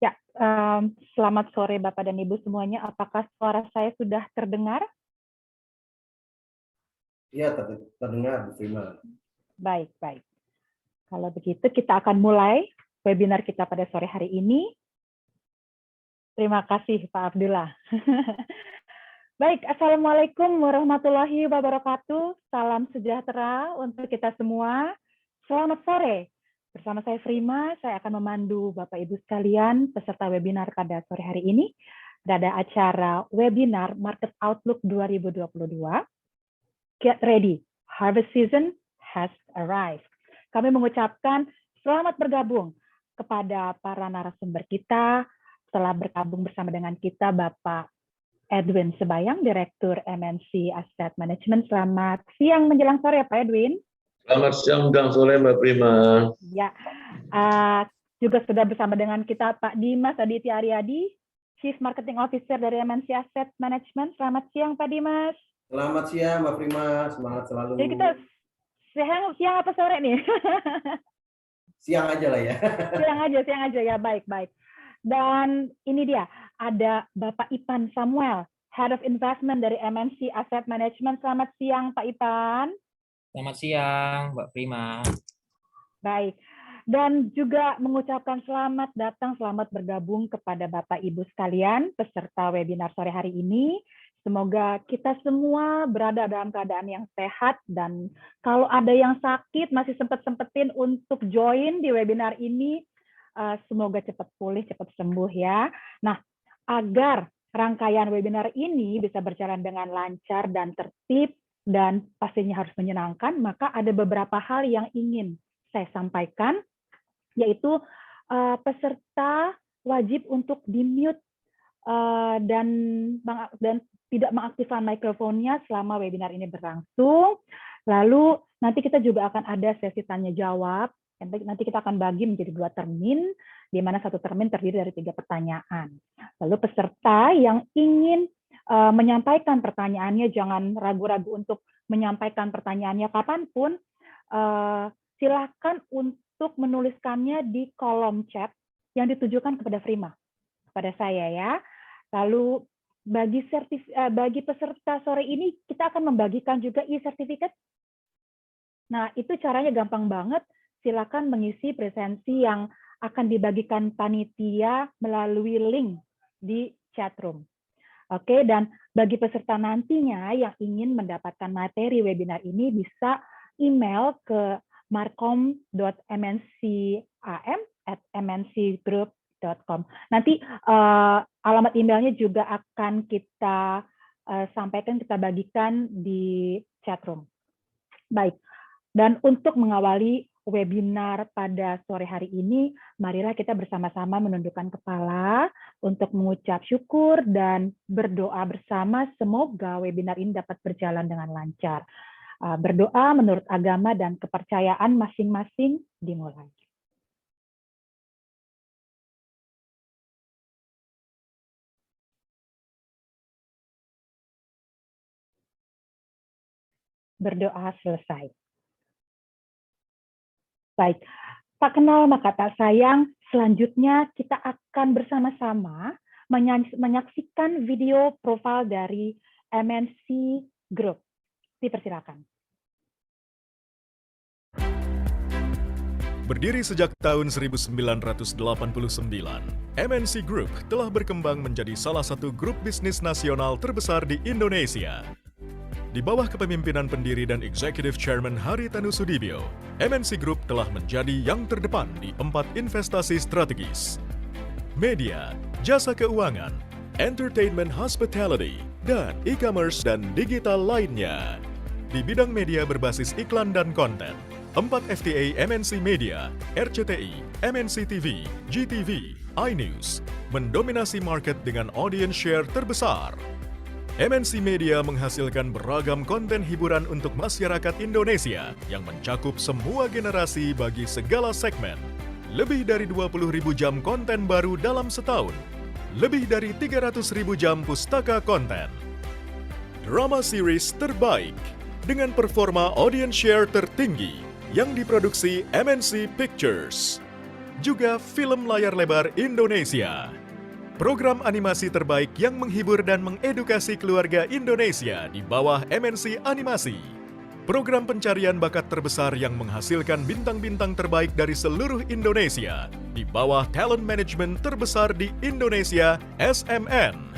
Ya, selamat sore Bapak dan Ibu semuanya. Apakah suara saya sudah terdengar? Iya, terdengar, Bu Prima. Baik, baik. Kalau begitu kita akan mulai webinar kita pada sore hari ini. Terima kasih Pak Abdullah. Baik, Assalamualaikum warahmatullahi wabarakatuh. Salam sejahtera untuk kita semua. Selamat sore. Bersama saya Prima, saya akan memandu Bapak Ibu sekalian peserta webinar pada sore hari ini. Ada acara webinar Market Outlook 2022. Get ready, harvest season has arrived. Kami mengucapkan selamat bergabung kepada para narasumber kita. Telah bergabung bersama dengan kita Bapak Edwin Sebayang, Direktur MNC Asset Management. Selamat siang menjelang sore Pak Edwin. Selamat siang menjelang sore Mbak Prima. Ya, juga sudah bersama dengan kita Pak Dimas Aditya Aryadi, Chief Marketing Officer dari MNC Asset Management. Selamat siang Pak Dimas. Selamat siang Mbak Prima, semangat selalu. Jadi kita siang apa sore nih? Siang aja lah ya. Siang aja ya, baik. Dan ini dia, ada Bapak Ipan Samuel, Head of Investment dari MNC Asset Management. Selamat siang Pak Ipan. Selamat siang Mbak Prima. Baik, dan juga mengucapkan selamat datang, selamat bergabung kepada Bapak Ibu sekalian peserta webinar sore hari ini. Semoga kita semua berada dalam keadaan yang sehat, dan kalau ada yang sakit masih sempetin untuk join di webinar ini, semoga cepat pulih, cepat sembuh ya. Nah, agar rangkaian webinar ini bisa berjalan dengan lancar dan tertib, dan pastinya harus menyenangkan, maka ada beberapa hal yang ingin saya sampaikan, yaitu peserta wajib untuk di-mute dan tidak mengaktifkan mikrofonnya selama webinar ini berlangsung. Lalu nanti kita juga akan ada sesi tanya jawab. Nanti kita akan bagi menjadi 2 termin, di mana 1 termin terdiri dari 3 pertanyaan. Lalu peserta yang ingin menyampaikan pertanyaannya, jangan ragu-ragu untuk menyampaikan pertanyaannya kapanpun. Silakan untuk menuliskannya di kolom chat yang ditujukan kepada Prima, kepada saya ya. Lalu bagi peserta sore ini kita akan membagikan juga e-certificate. Nah, itu caranya gampang banget. Silakan mengisi presensi yang akan dibagikan panitia melalui link di chatroom. Oke, dan bagi peserta nantinya yang ingin mendapatkan materi webinar ini bisa email ke marcom.mncam@mncgroup.com. Nanti alamat emailnya juga akan kita sampaikan, kita bagikan di chatroom. Baik, dan untuk mengawali webinar pada sore hari ini, marilah kita bersama-sama menundukkan kepala untuk mengucap syukur dan berdoa bersama semoga webinar ini dapat berjalan dengan lancar. Berdoa menurut agama dan kepercayaan masing-masing dimulai. Berdoa selesai. Baik, tak kenal maka tak sayang, selanjutnya kita akan bersama-sama menyaksikan video profil dari MNC Group. Dipersilakan. Berdiri sejak tahun 1989, MNC Group telah berkembang menjadi salah satu grup bisnis nasional terbesar di Indonesia. Di bawah kepemimpinan pendiri dan Executive Chairman Haritanu Sudibyo, MNC Group telah menjadi yang terdepan di 4 investasi strategis: media, jasa keuangan, entertainment hospitality, dan e-commerce dan digital lainnya. Di bidang media berbasis iklan dan konten, 4 FTA MNC Media, RCTI, MNC TV, GTV, iNews mendominasi market dengan audience share terbesar. MNC Media menghasilkan beragam konten hiburan untuk masyarakat Indonesia yang mencakup semua generasi bagi segala segmen. Lebih dari 20.000 jam konten baru dalam setahun. Lebih dari 300.000 jam pustaka konten. Drama series terbaik dengan performa audience share tertinggi yang diproduksi MNC Pictures. juga film layar lebar Indonesia. Program animasi terbaik yang menghibur dan mengedukasi keluarga Indonesia di bawah MNC Animasi. Program pencarian bakat terbesar yang menghasilkan bintang-bintang terbaik dari seluruh Indonesia di bawah talent management terbesar di Indonesia, SMN.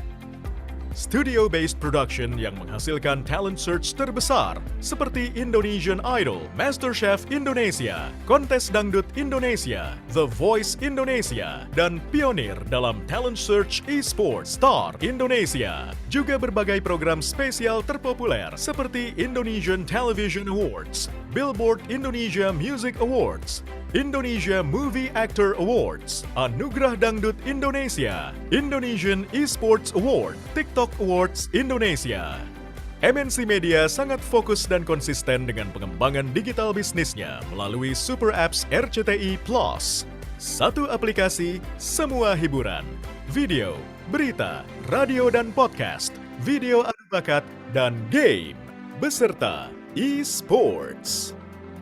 Studio-based production yang menghasilkan talent search terbesar seperti Indonesian Idol, MasterChef Indonesia, Kontes Dangdut Indonesia, The Voice Indonesia, dan pionir dalam talent search eSports Star Indonesia. Juga berbagai program spesial terpopuler seperti Indonesian Television Awards, Billboard Indonesia Music Awards, Indonesia Movie Actor Awards, Anugerah Dangdut Indonesia, Indonesian Esports Award, TikTok Awards Indonesia. MNC Media sangat fokus dan konsisten dengan pengembangan digital bisnisnya melalui Super Apps RCTI Plus. Satu aplikasi, semua hiburan, video, berita, radio dan podcast, video adu bakat, dan game, beserta eSports.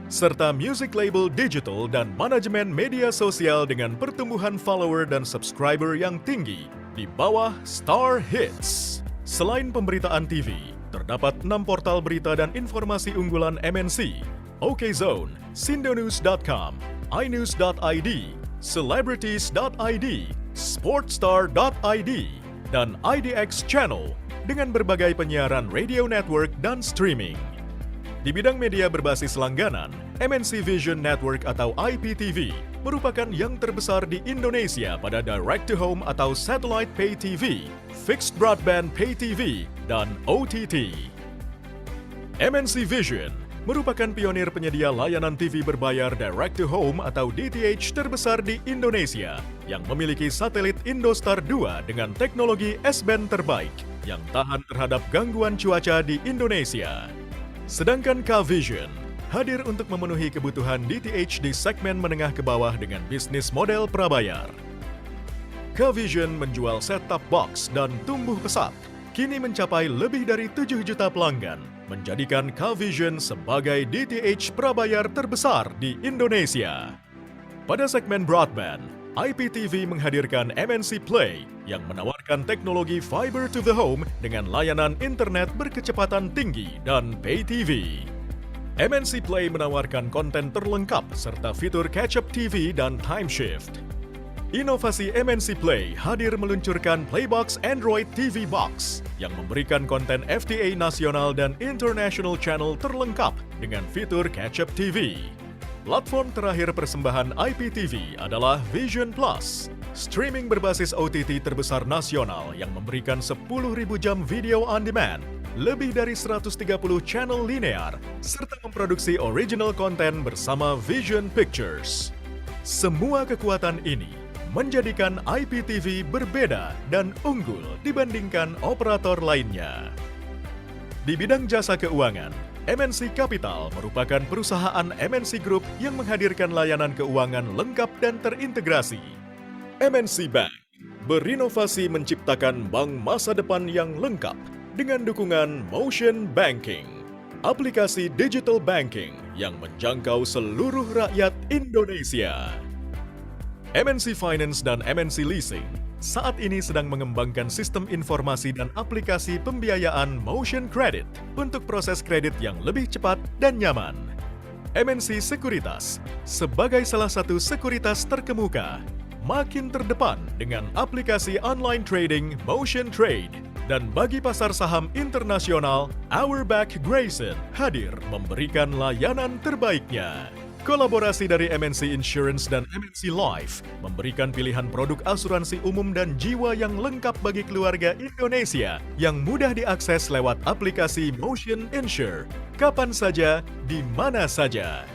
Serta music label digital dan manajemen media sosial dengan pertumbuhan follower dan subscriber yang tinggi di bawah Star Hits. Selain pemberitaan TV, terdapat 6 portal berita dan informasi unggulan MNC, OKZone, Sindonews.com, iNews.id, Celebrities.id, Sportstar.id, dan IDX Channel dengan berbagai penyiaran radio network dan streaming. Di bidang media berbasis langganan, MNC Vision Network atau IPTV merupakan yang terbesar di Indonesia pada direct-to-home atau satellite pay TV, fixed broadband pay TV, dan OTT. MNC Vision merupakan pionir penyedia layanan TV berbayar direct-to-home atau DTH terbesar di Indonesia yang memiliki satelit Indostar 2 dengan teknologi S-band terbaik yang tahan terhadap gangguan cuaca di Indonesia. Sedangkan K-Vision hadir untuk memenuhi kebutuhan DTH di segmen menengah ke bawah dengan bisnis model prabayar. K-Vision menjual set-top box dan tumbuh pesat, kini mencapai lebih dari 7 juta pelanggan, menjadikan K-Vision sebagai DTH prabayar terbesar di Indonesia. Pada segmen broadband, IPTV menghadirkan MNC Play yang menawarkan teknologi fiber to the home dengan layanan internet berkecepatan tinggi dan pay TV. MNC Play menawarkan konten terlengkap serta fitur catch-up TV dan time shift. Inovasi MNC Play hadir meluncurkan Playbox Android TV Box yang memberikan konten FTA nasional dan international channel terlengkap dengan fitur catch-up TV. Platform terakhir persembahan IPTV adalah Vision Plus, streaming berbasis OTT terbesar nasional yang memberikan 10.000 jam video on demand, lebih dari 130 channel linear, serta memproduksi original content bersama Vision Pictures. Semua kekuatan ini menjadikan IPTV berbeda dan unggul dibandingkan operator lainnya. Di bidang jasa keuangan, MNC Capital merupakan perusahaan MNC Group yang menghadirkan layanan keuangan lengkap dan terintegrasi. MNC Bank berinovasi menciptakan bank masa depan yang lengkap dengan dukungan Motion Banking, aplikasi digital banking yang menjangkau seluruh rakyat Indonesia. MNC Finance dan MNC Leasing saat ini sedang mengembangkan sistem informasi dan aplikasi pembiayaan Motion Credit untuk proses kredit yang lebih cepat dan nyaman. MNC Sekuritas sebagai salah satu sekuritas terkemuka makin terdepan dengan aplikasi online trading Motion Trade, dan bagi pasar saham internasional, Auerbach Grayson hadir memberikan layanan terbaiknya. Kolaborasi dari MNC Insurance dan MNC Life memberikan pilihan produk asuransi umum dan jiwa yang lengkap bagi keluarga Indonesia yang mudah diakses lewat aplikasi Motion Insure, kapan saja, di mana saja.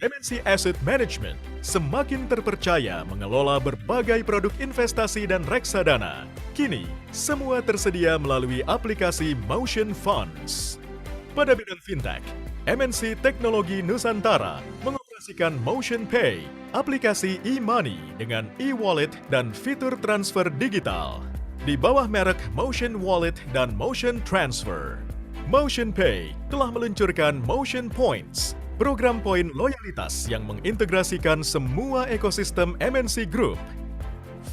MNC Asset Management semakin terpercaya mengelola berbagai produk investasi dan reksadana. Kini, semua tersedia melalui aplikasi Motion Funds. Pada bidang fintech, MNC Teknologi Nusantara mengoperasikan Motion Pay, aplikasi e-money dengan e-wallet dan fitur transfer digital. Di bawah merek Motion Wallet dan Motion Transfer, Motion Pay telah meluncurkan Motion Points, program poin loyalitas yang mengintegrasikan semua ekosistem MNC Group.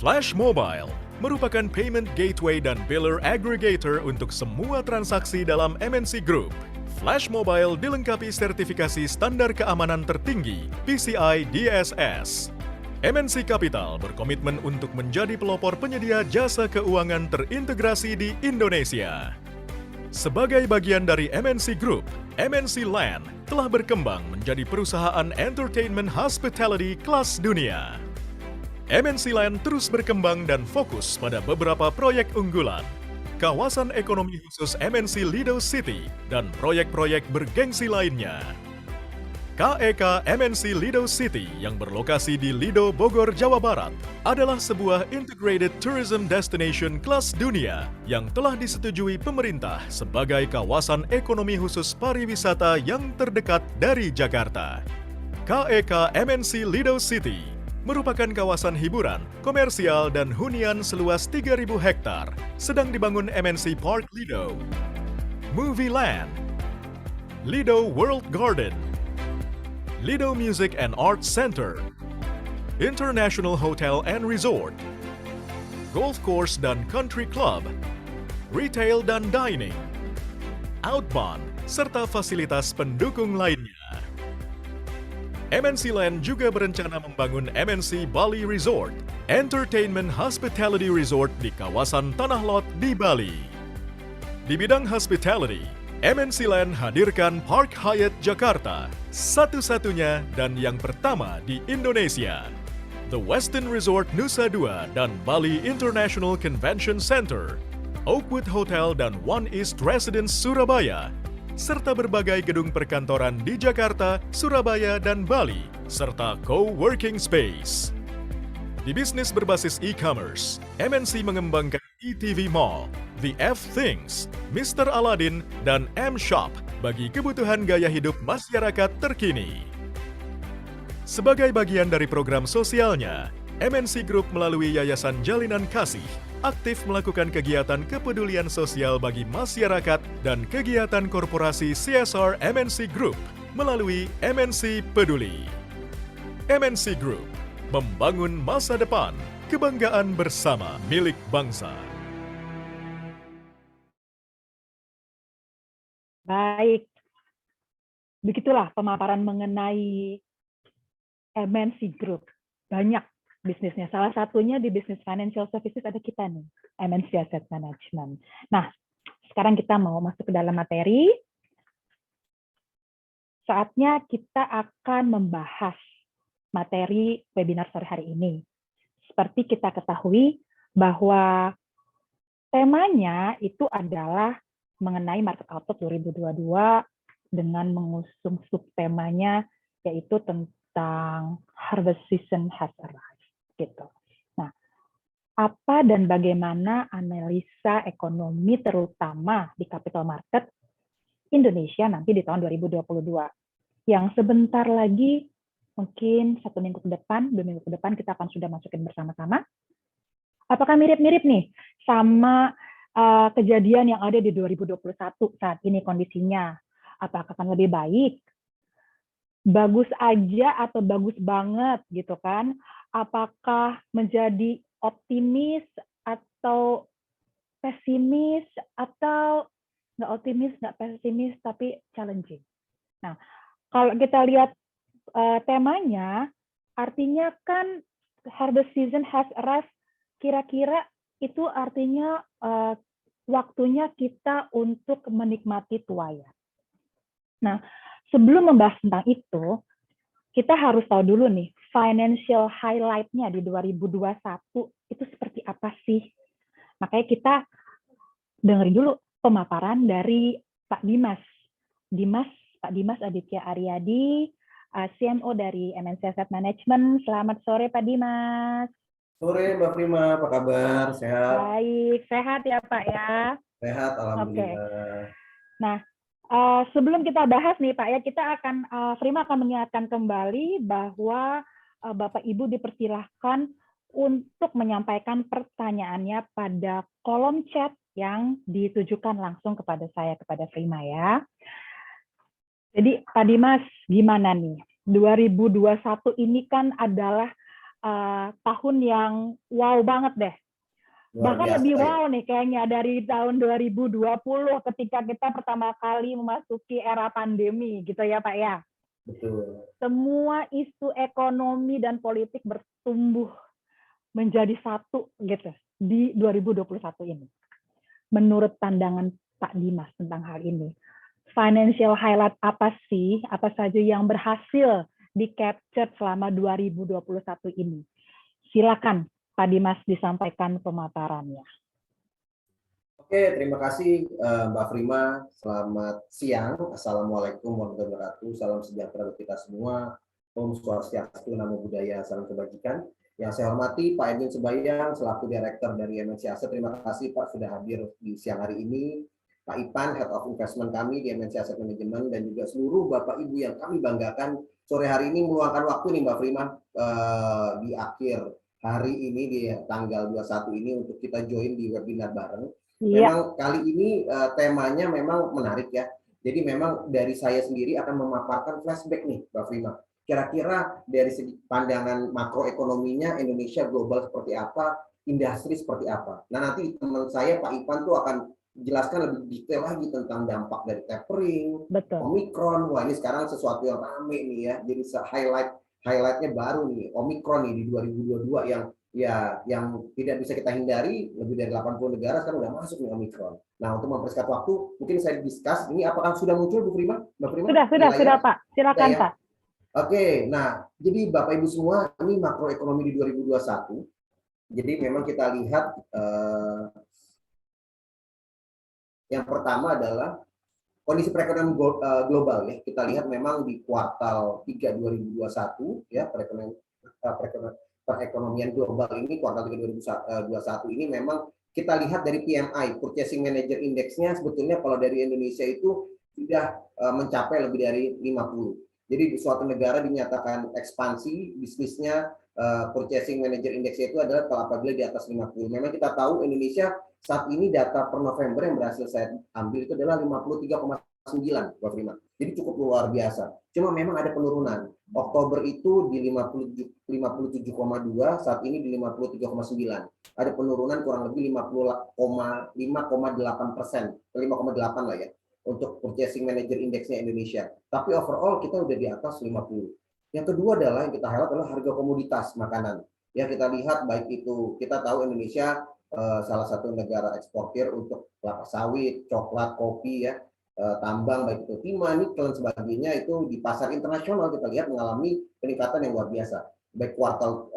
Flash Mobile merupakan payment gateway dan biller aggregator untuk semua transaksi dalam MNC Group. Flash Mobile dilengkapi sertifikasi standar keamanan tertinggi PCI DSS. MNC Capital berkomitmen untuk menjadi pelopor penyedia jasa keuangan terintegrasi di Indonesia. Sebagai bagian dari MNC Group, MNC Land telah berkembang menjadi perusahaan entertainment hospitality kelas dunia. MNC Land terus berkembang dan fokus pada beberapa proyek unggulan, kawasan ekonomi khusus MNC Lido City, dan proyek-proyek bergengsi lainnya. KEK MNC Lido City yang berlokasi di Lido, Bogor, Jawa Barat adalah sebuah integrated tourism destination kelas dunia yang telah disetujui pemerintah sebagai kawasan ekonomi khusus pariwisata yang terdekat dari Jakarta. KEK MNC Lido City merupakan kawasan hiburan, komersial, dan hunian seluas 3.000 hektar, sedang dibangun MNC Park Lido, Movie Land, Lido World Garden, Lido Music and Arts Center, International Hotel and Resort, Golf Course dan Country Club, Retail dan Dining, Outbound, serta fasilitas pendukung lainnya. MNC Land juga berencana membangun MNC Bali Resort, Entertainment Hospitality Resort di kawasan Tanah Lot di Bali. Di bidang hospitality, MNC Land hadirkan Park Hyatt Jakarta, satu-satunya dan yang pertama di Indonesia. The Westin Resort Nusa Dua dan Bali International Convention Center, Oakwood Hotel dan One East Residence Surabaya, serta berbagai gedung perkantoran di Jakarta, Surabaya, dan Bali, serta co-working space. Di bisnis berbasis e-commerce, MNC mengembangkan ETV Mall, The F Things, Mr. Aladdin, dan M-Shop bagi kebutuhan gaya hidup masyarakat terkini. Sebagai bagian dari program sosialnya, MNC Group melalui Yayasan Jalinan Kasih aktif melakukan kegiatan kepedulian sosial bagi masyarakat dan kegiatan korporasi CSR MNC Group melalui MNC Peduli. MNC Group, membangun masa depan, kebanggaan bersama milik bangsa. Baik, begitulah pemaparan mengenai MNC Group. Banyak bisnisnya. Salah satunya di bisnis financial services ada kita nih, MNC Asset Management. Nah, sekarang kita mau masuk ke dalam materi. Saatnya kita akan membahas materi webinar sore hari ini. Seperti kita ketahui bahwa temanya itu adalah mengenai market outlook 2022 dengan mengusung subtemanya yaitu tentang harvest season has arrived gitu. Nah, apa dan bagaimana analisa ekonomi terutama di capital market Indonesia nanti di tahun 2022 yang sebentar lagi mungkin 1 minggu ke depan, 2 minggu ke depan kita akan sudah masukin bersama-sama. Apakah mirip-mirip nih sama kejadian yang ada di 2021 saat ini kondisinya? Apakah akan lebih baik? Bagus aja atau bagus banget gitu kan? Apakah menjadi optimis atau pesimis atau nggak optimis, nggak pesimis tapi challenging? Nah, kalau kita lihat temanya, artinya kan harvest season has arrived, kira-kira itu artinya waktunya kita untuk menikmati tuayan. Nah, sebelum membahas tentang itu, kita harus tahu dulu nih, financial highlight-nya di 2021 itu seperti apa sih? Makanya kita dengerin dulu pemaparan dari Pak Dimas. Pak Dimas Aditya Aryadi, CMO dari MNC Asset Management. Selamat sore Pak Dimas. Sore Mbak Prima, apa kabar? Sehat? Baik, sehat ya Pak ya. Sehat, alhamdulillah. Oke. Nah, sebelum kita bahas nih Pak ya, kita akan Prima akan mengingatkan kembali bahwa Bapak Ibu dipersilahkan untuk menyampaikan pertanyaannya pada kolom chat yang ditujukan langsung kepada saya, kepada Prima ya. Jadi Pak Dimas, gimana nih? 2021 ini kan adalah tahun yang wow banget deh. Luar Bahkan biasa lebih ya. wow nih kayaknya dari tahun 2020 ketika kita pertama kali memasuki era pandemi gitu ya Pak ya. Betul. Semua isu ekonomi dan politik bertumbuh menjadi satu gitu di 2021 ini. Menurut pandangan Pak Dimas tentang hal ini, financial highlight apa sih, apa saja yang berhasil di-capture selama 2021 ini? Silakan Pak Dimas disampaikan pemaparannya. Oke, terima kasih Mbak Prima. Selamat siang. Assalamualaikum warahmatullahi wabarakatuh. Salam sejahtera untuk kita semua. Om Swastiastu, Namo Buddhaya, salam kebajikan. Yang saya hormati Pak Edwin Sebayang selaku Direktur dari MNC Asset. Terima kasih Pak sudah hadir di siang hari ini. Pak Ipan, Head of Investment kami di MNC Asset Management, dan juga seluruh Bapak Ibu yang kami banggakan sore hari ini meluangkan waktu nih Mbak Prima di akhir hari ini di tanggal 21 ini untuk kita join di webinar bareng. Memang kali ini temanya memang menarik ya. Jadi memang dari saya sendiri akan memaparkan flashback nih, Mbak Prima. Kira-kira dari segi pandangan makroekonominya Indonesia global seperti apa, industri seperti apa. Nah nanti teman saya Pak Ipan tuh akan jelaskan lebih detail lagi tentang dampak dari tapering, Omicron. Wah ini sekarang sesuatu yang rame nih ya. Jadi highlightnya baru nih, Omicron nih di 2022 yang tidak bisa kita hindari, lebih dari 80 negara sekarang udah masuk nih Omicron. Nah, untuk mempersingkat waktu, mungkin saya discuss ini apakah sudah muncul Bu Prima? Mbak Prima? Sudah Pak. Silakan ya? Pak. Oke, nah jadi Bapak Ibu semua, ini makroekonomi di 2021. Jadi memang kita lihat yang pertama adalah kondisi perekonomian global ya. Kita lihat memang di kuartal 3 2021 ya, perekonomian global ini kuartal 3 2021 ini memang kita lihat dari PMI, Purchasing Manager Index-nya sebetulnya kalau dari Indonesia itu sudah mencapai lebih dari 50. Jadi di suatu negara dinyatakan ekspansi bisnisnya, Purchasing Manager Index itu adalah kalau apabila di atas 50. Memang kita tahu Indonesia saat ini data per November yang berhasil saya ambil itu adalah 53,9, Mbak Prima. Jadi cukup luar biasa. Cuma memang ada penurunan. Oktober itu di 57,2, saat ini di 53,9. Ada penurunan kurang lebih 5,8%, 5,8 lah ya, untuk Purchasing Manager Index-nya Indonesia. Tapi overall kita udah di atas 50. Yang kedua adalah yang kita highlight adalah harga komoditas makanan. Ya kita lihat baik itu, kita tahu Indonesia salah satu negara eksportir untuk kelapa sawit, coklat, kopi ya, tambang baik itu timah, nikel dan sebagainya itu di pasar internasional kita lihat mengalami peningkatan yang luar biasa, baik quarter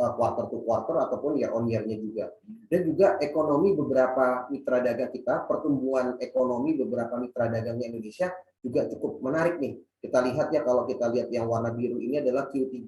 to quarter ataupun year on year-nya juga. Dan juga ekonomi beberapa mitra dagang kita, pertumbuhan ekonomi beberapa mitra dagangnya Indonesia juga cukup menarik nih. Kita lihat ya, kalau kita lihat yang warna biru ini adalah Q3,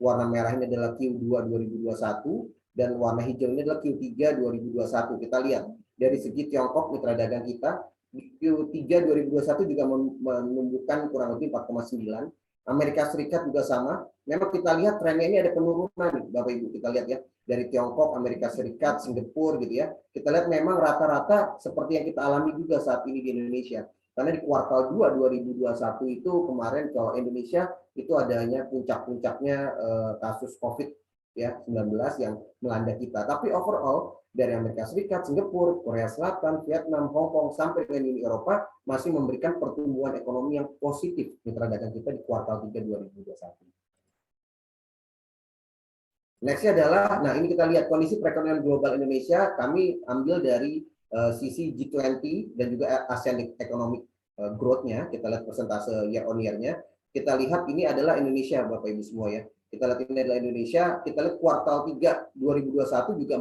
warna merah ini adalah Q2 2021, dan warna hijau ini adalah Q3 2021. Kita lihat dari segi Tiongkok mitra dagang kita di Q3 2021 juga menumbuhkan kurang lebih 4,9. Amerika Serikat juga sama. Memang kita lihat trennya ini ada penurunan, Bapak Ibu. Kita lihat ya dari Tiongkok, Amerika Serikat, Singapura gitu ya. Kita lihat memang rata-rata seperti yang kita alami juga saat ini di Indonesia. Karena di kuartal 2 2021 itu kemarin kalau Indonesia itu adanya puncak-puncaknya kasus COVID ya 19 yang melanda kita. Tapi overall dari Amerika Serikat, Singapura, Korea Selatan, Vietnam, Hong Kong sampai ke Uni Eropa masih memberikan pertumbuhan ekonomi yang positif mitra dagang kita di kuartal 3 2021. Nextnya adalah, nah ini kita lihat kondisi perekonomian global Indonesia. Kami ambil dari sisi G20 dan juga ASEAN Economic Growth-nya. Kita lihat persentase year on year-nya. Kita lihat ini adalah Indonesia, Bapak Ibu semua ya. Kita lihat ini adalah Indonesia. Kita lihat kuartal 3 2021 juga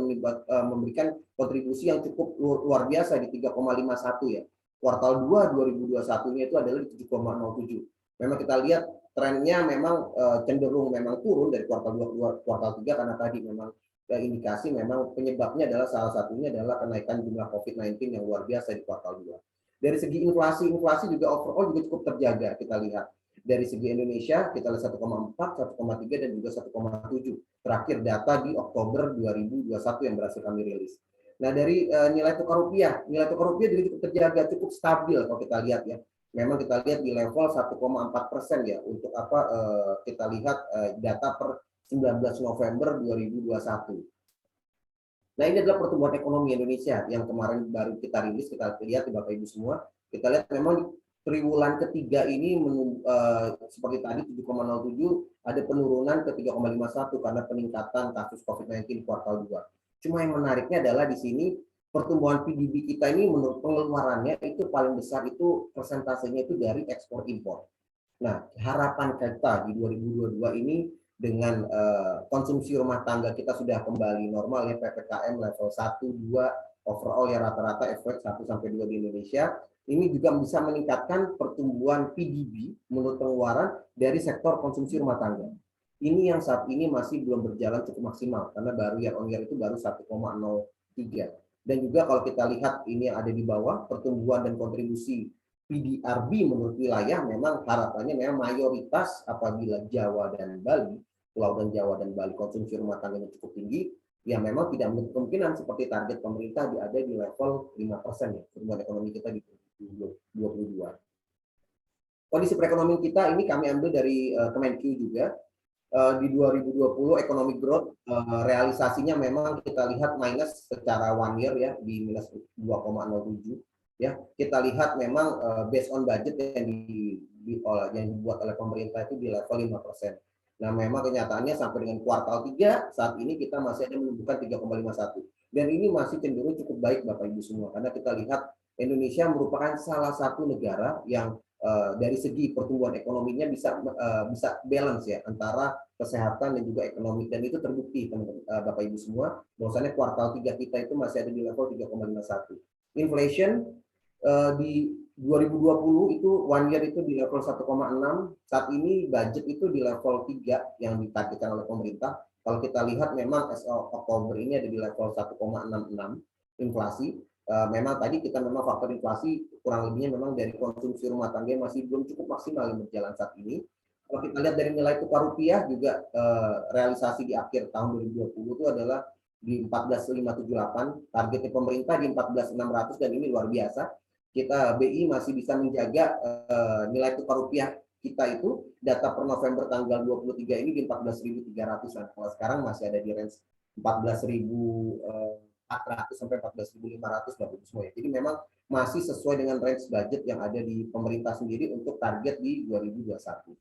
memberikan kontribusi yang cukup luar biasa di 3,51 ya. Kuartal 2 2021 ini itu adalah di 7,07. Memang kita lihat trennya memang cenderung memang turun dari kuartal 2 kuartal 3 karena tadi memang indikasi memang penyebabnya adalah salah satunya adalah kenaikan jumlah COVID-19 yang luar biasa di kuartal 2. Dari segi inflasi juga overall juga cukup terjaga kita lihat. Dari segi Indonesia kita lihat 1,4, 1,3 dan juga 1,7. Terakhir data di Oktober 2021 yang berhasil kami rilis. Nah dari nilai tukar rupiah juga cukup terjaga, cukup stabil kalau kita lihat ya. memang kita lihat di level 1,4% ya untuk kita lihat data per 19 November 2021. Nah, ini adalah pertumbuhan ekonomi Indonesia yang kemarin baru kita rilis, kita lihat di Bapak Ibu semua. Kita lihat memang triwulan ketiga ini seperti tadi 7,07 ada penurunan ke 3,51 karena peningkatan kasus COVID-19 di kuartal 2. Cuma yang menariknya adalah di sini pertumbuhan PDB kita ini menurut pengeluarannya itu paling besar itu persentasenya itu dari ekspor impor. Nah, harapan kita di 2022 ini dengan konsumsi rumah tangga kita sudah kembali normal ya, PPKM level 1, 2, overall ya rata-rata efek 1 sampai 2 di Indonesia, ini juga bisa meningkatkan pertumbuhan PDB menurut pengeluaran dari sektor konsumsi rumah tangga. Ini yang saat ini masih belum berjalan cukup maksimal karena baru year on year itu baru 1,03. Dan juga kalau kita lihat ini yang ada di bawah, pertumbuhan dan kontribusi PDRB menurut wilayah memang harapannya memang mayoritas apabila Jawa dan Bali, Pulau dan Jawa dan Bali konsumsi rumah tangganya cukup tinggi, ya memang tidak menutup kemungkinan seperti target pemerintah ada di level 5% ya, pertumbuhan ekonomi kita di 2022. Kondisi perekonomian kita ini kami ambil dari Kemenq juga. Di 2020 economic growth realisasinya memang kita lihat minus secara one year ya di minus 2,07 ya. Kita lihat memang based on budget yang dibuat oleh pemerintah itu di level 5%. Nah, memang kenyataannya sampai dengan kuartal 3 saat ini kita masih ada menunjukkan 3,51. Dan ini masih cenderung cukup baik Bapak Ibu semua karena kita lihat Indonesia merupakan salah satu negara yang dari segi pertumbuhan ekonominya bisa balance ya antara kesehatan dan juga ekonomi, dan itu terbukti Bapak Ibu semua bahwasannya kuartal 3 kita itu masih ada di level 3,51. Inflation di 2020 itu one year itu di level 1,6, saat ini budget itu di level 3 yang ditargetkan oleh pemerintah. Kalau kita lihat memang as of Oktober ini ada di level 1,66 inflasi. Memang tadi kita memang faktor inflasi kurang lebihnya memang dari konsumsi rumah tangga masih belum cukup maksimal yang berjalan saat ini. Kalau kita lihat dari nilai tukar rupiah juga realisasi di akhir tahun 2020 itu adalah di 14.578, targetnya pemerintah di 14.600 dan ini luar biasa. Kita BI masih bisa menjaga nilai tukar rupiah kita itu data per November tanggal 23 ini di 14.300. Kalau sekarang masih ada di range 14.400 sampai 14.500 Bapak Ibu semua ya. Jadi memang masih sesuai dengan range budget yang ada di pemerintah sendiri untuk target di 2021.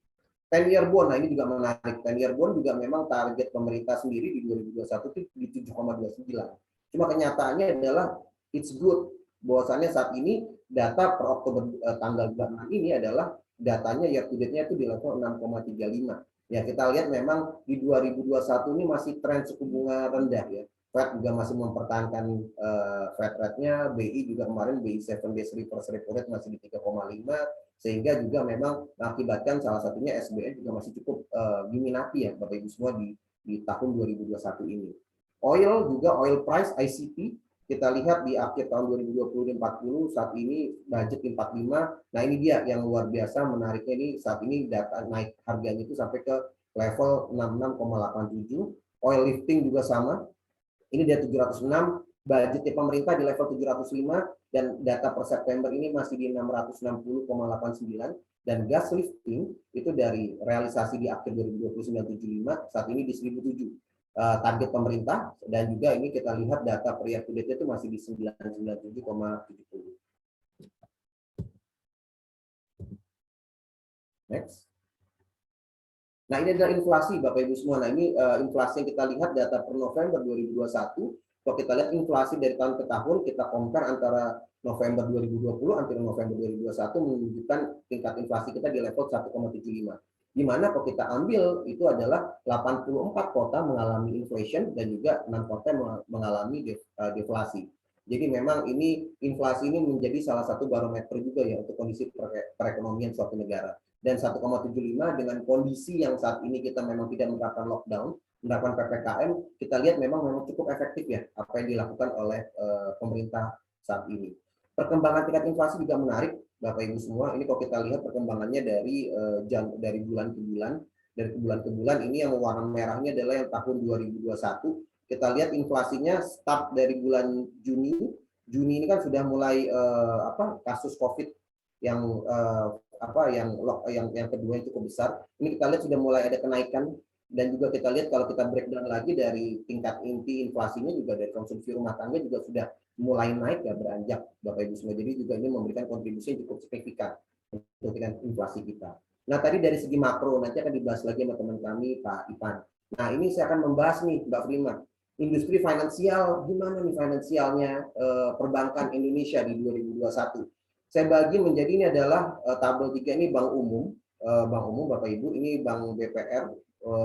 10-year bond, nah ini juga menarik. 10-year bond juga memang target pemerintah sendiri di 2021 itu di 7,29. Cuma kenyataannya adalah it's good. Bahwasannya saat ini data per Oktober tanggal 26 ini adalah datanya year to date-nya itu di level 6,35. Ya, kita lihat memang di 2021 ini masih tren suku bunga rendah ya. Fed juga masih mempertahankan Fed rate-nya, BI juga kemarin BI 7 days reverse repo rate masih di 3,5, sehingga juga memang mengakibatkan salah satunya SBN juga masih cukup diminati ya Bapak Ibu semua di tahun 2021 ini. Oil juga, oil price ICP kita lihat di akhir tahun 2020 di 40, saat ini budget 45. Nah, ini dia yang luar biasa menariknya ini saat ini data naik harganya itu sampai ke level 66,87. Oil lifting juga sama. Ini dia 706, budgetnya pemerintah di level 705 dan data per September ini masih di 660,89 dan gas lifting itu dari realisasi di akhir 2020 975 saat ini di 1007. Target pemerintah, dan juga ini kita lihat data per year to date itu masih di 997,70. Next. Nah, ini adalah inflasi Bapak Ibu semua. Nah, ini inflasi yang kita lihat data per November 2021. Kalau kita lihat inflasi dari tahun ke tahun, kita compare antara November 2020 sampai November 2021 menunjukkan tingkat inflasi kita di level 1,75. Di mana kalau kita ambil itu adalah 84 kota mengalami inflation dan juga 6 kota mengalami deflasi. Jadi memang ini inflasi ini menjadi salah satu barometer juga ya untuk kondisi perekonomian suatu negara. Dan 1,75 dengan kondisi yang saat ini kita memang tidak menerapkan lockdown, menerapkan PPKM, kita lihat memang cukup efektif ya apa yang dilakukan oleh pemerintah saat ini. Perkembangan tingkat inflasi juga menarik Bapak Ibu semua. Ini kalau kita lihat perkembangannya dari bulan ke bulan, dari bulan ke bulan, ini yang warna merahnya adalah yang tahun 2021. Kita lihat inflasinya start dari bulan Juni ini kan sudah mulai kasus COVID yang yang kedua yang cukup besar. Ini kita lihat sudah mulai ada kenaikan, dan juga kita lihat kalau kita breakdown lagi dari tingkat inti inflasinya juga dari konsumsi rumah tangga juga sudah mulai naik ya, beranjak Bapak Ibu semua. Jadi juga ini memberikan kontribusi yang cukup signifikan untuk dengan inflasi kita. Nah, tadi dari segi makro nanti akan dibahas lagi sama teman kami Pak Ipan. Nah, ini saya akan membahas nih Mbak Prima, industri finansial, gimana nih finansialnya perbankan Indonesia di 2021. Saya bagi menjadi ini adalah tabel 3 ini bank umum Bapak Ibu, ini bank BPR,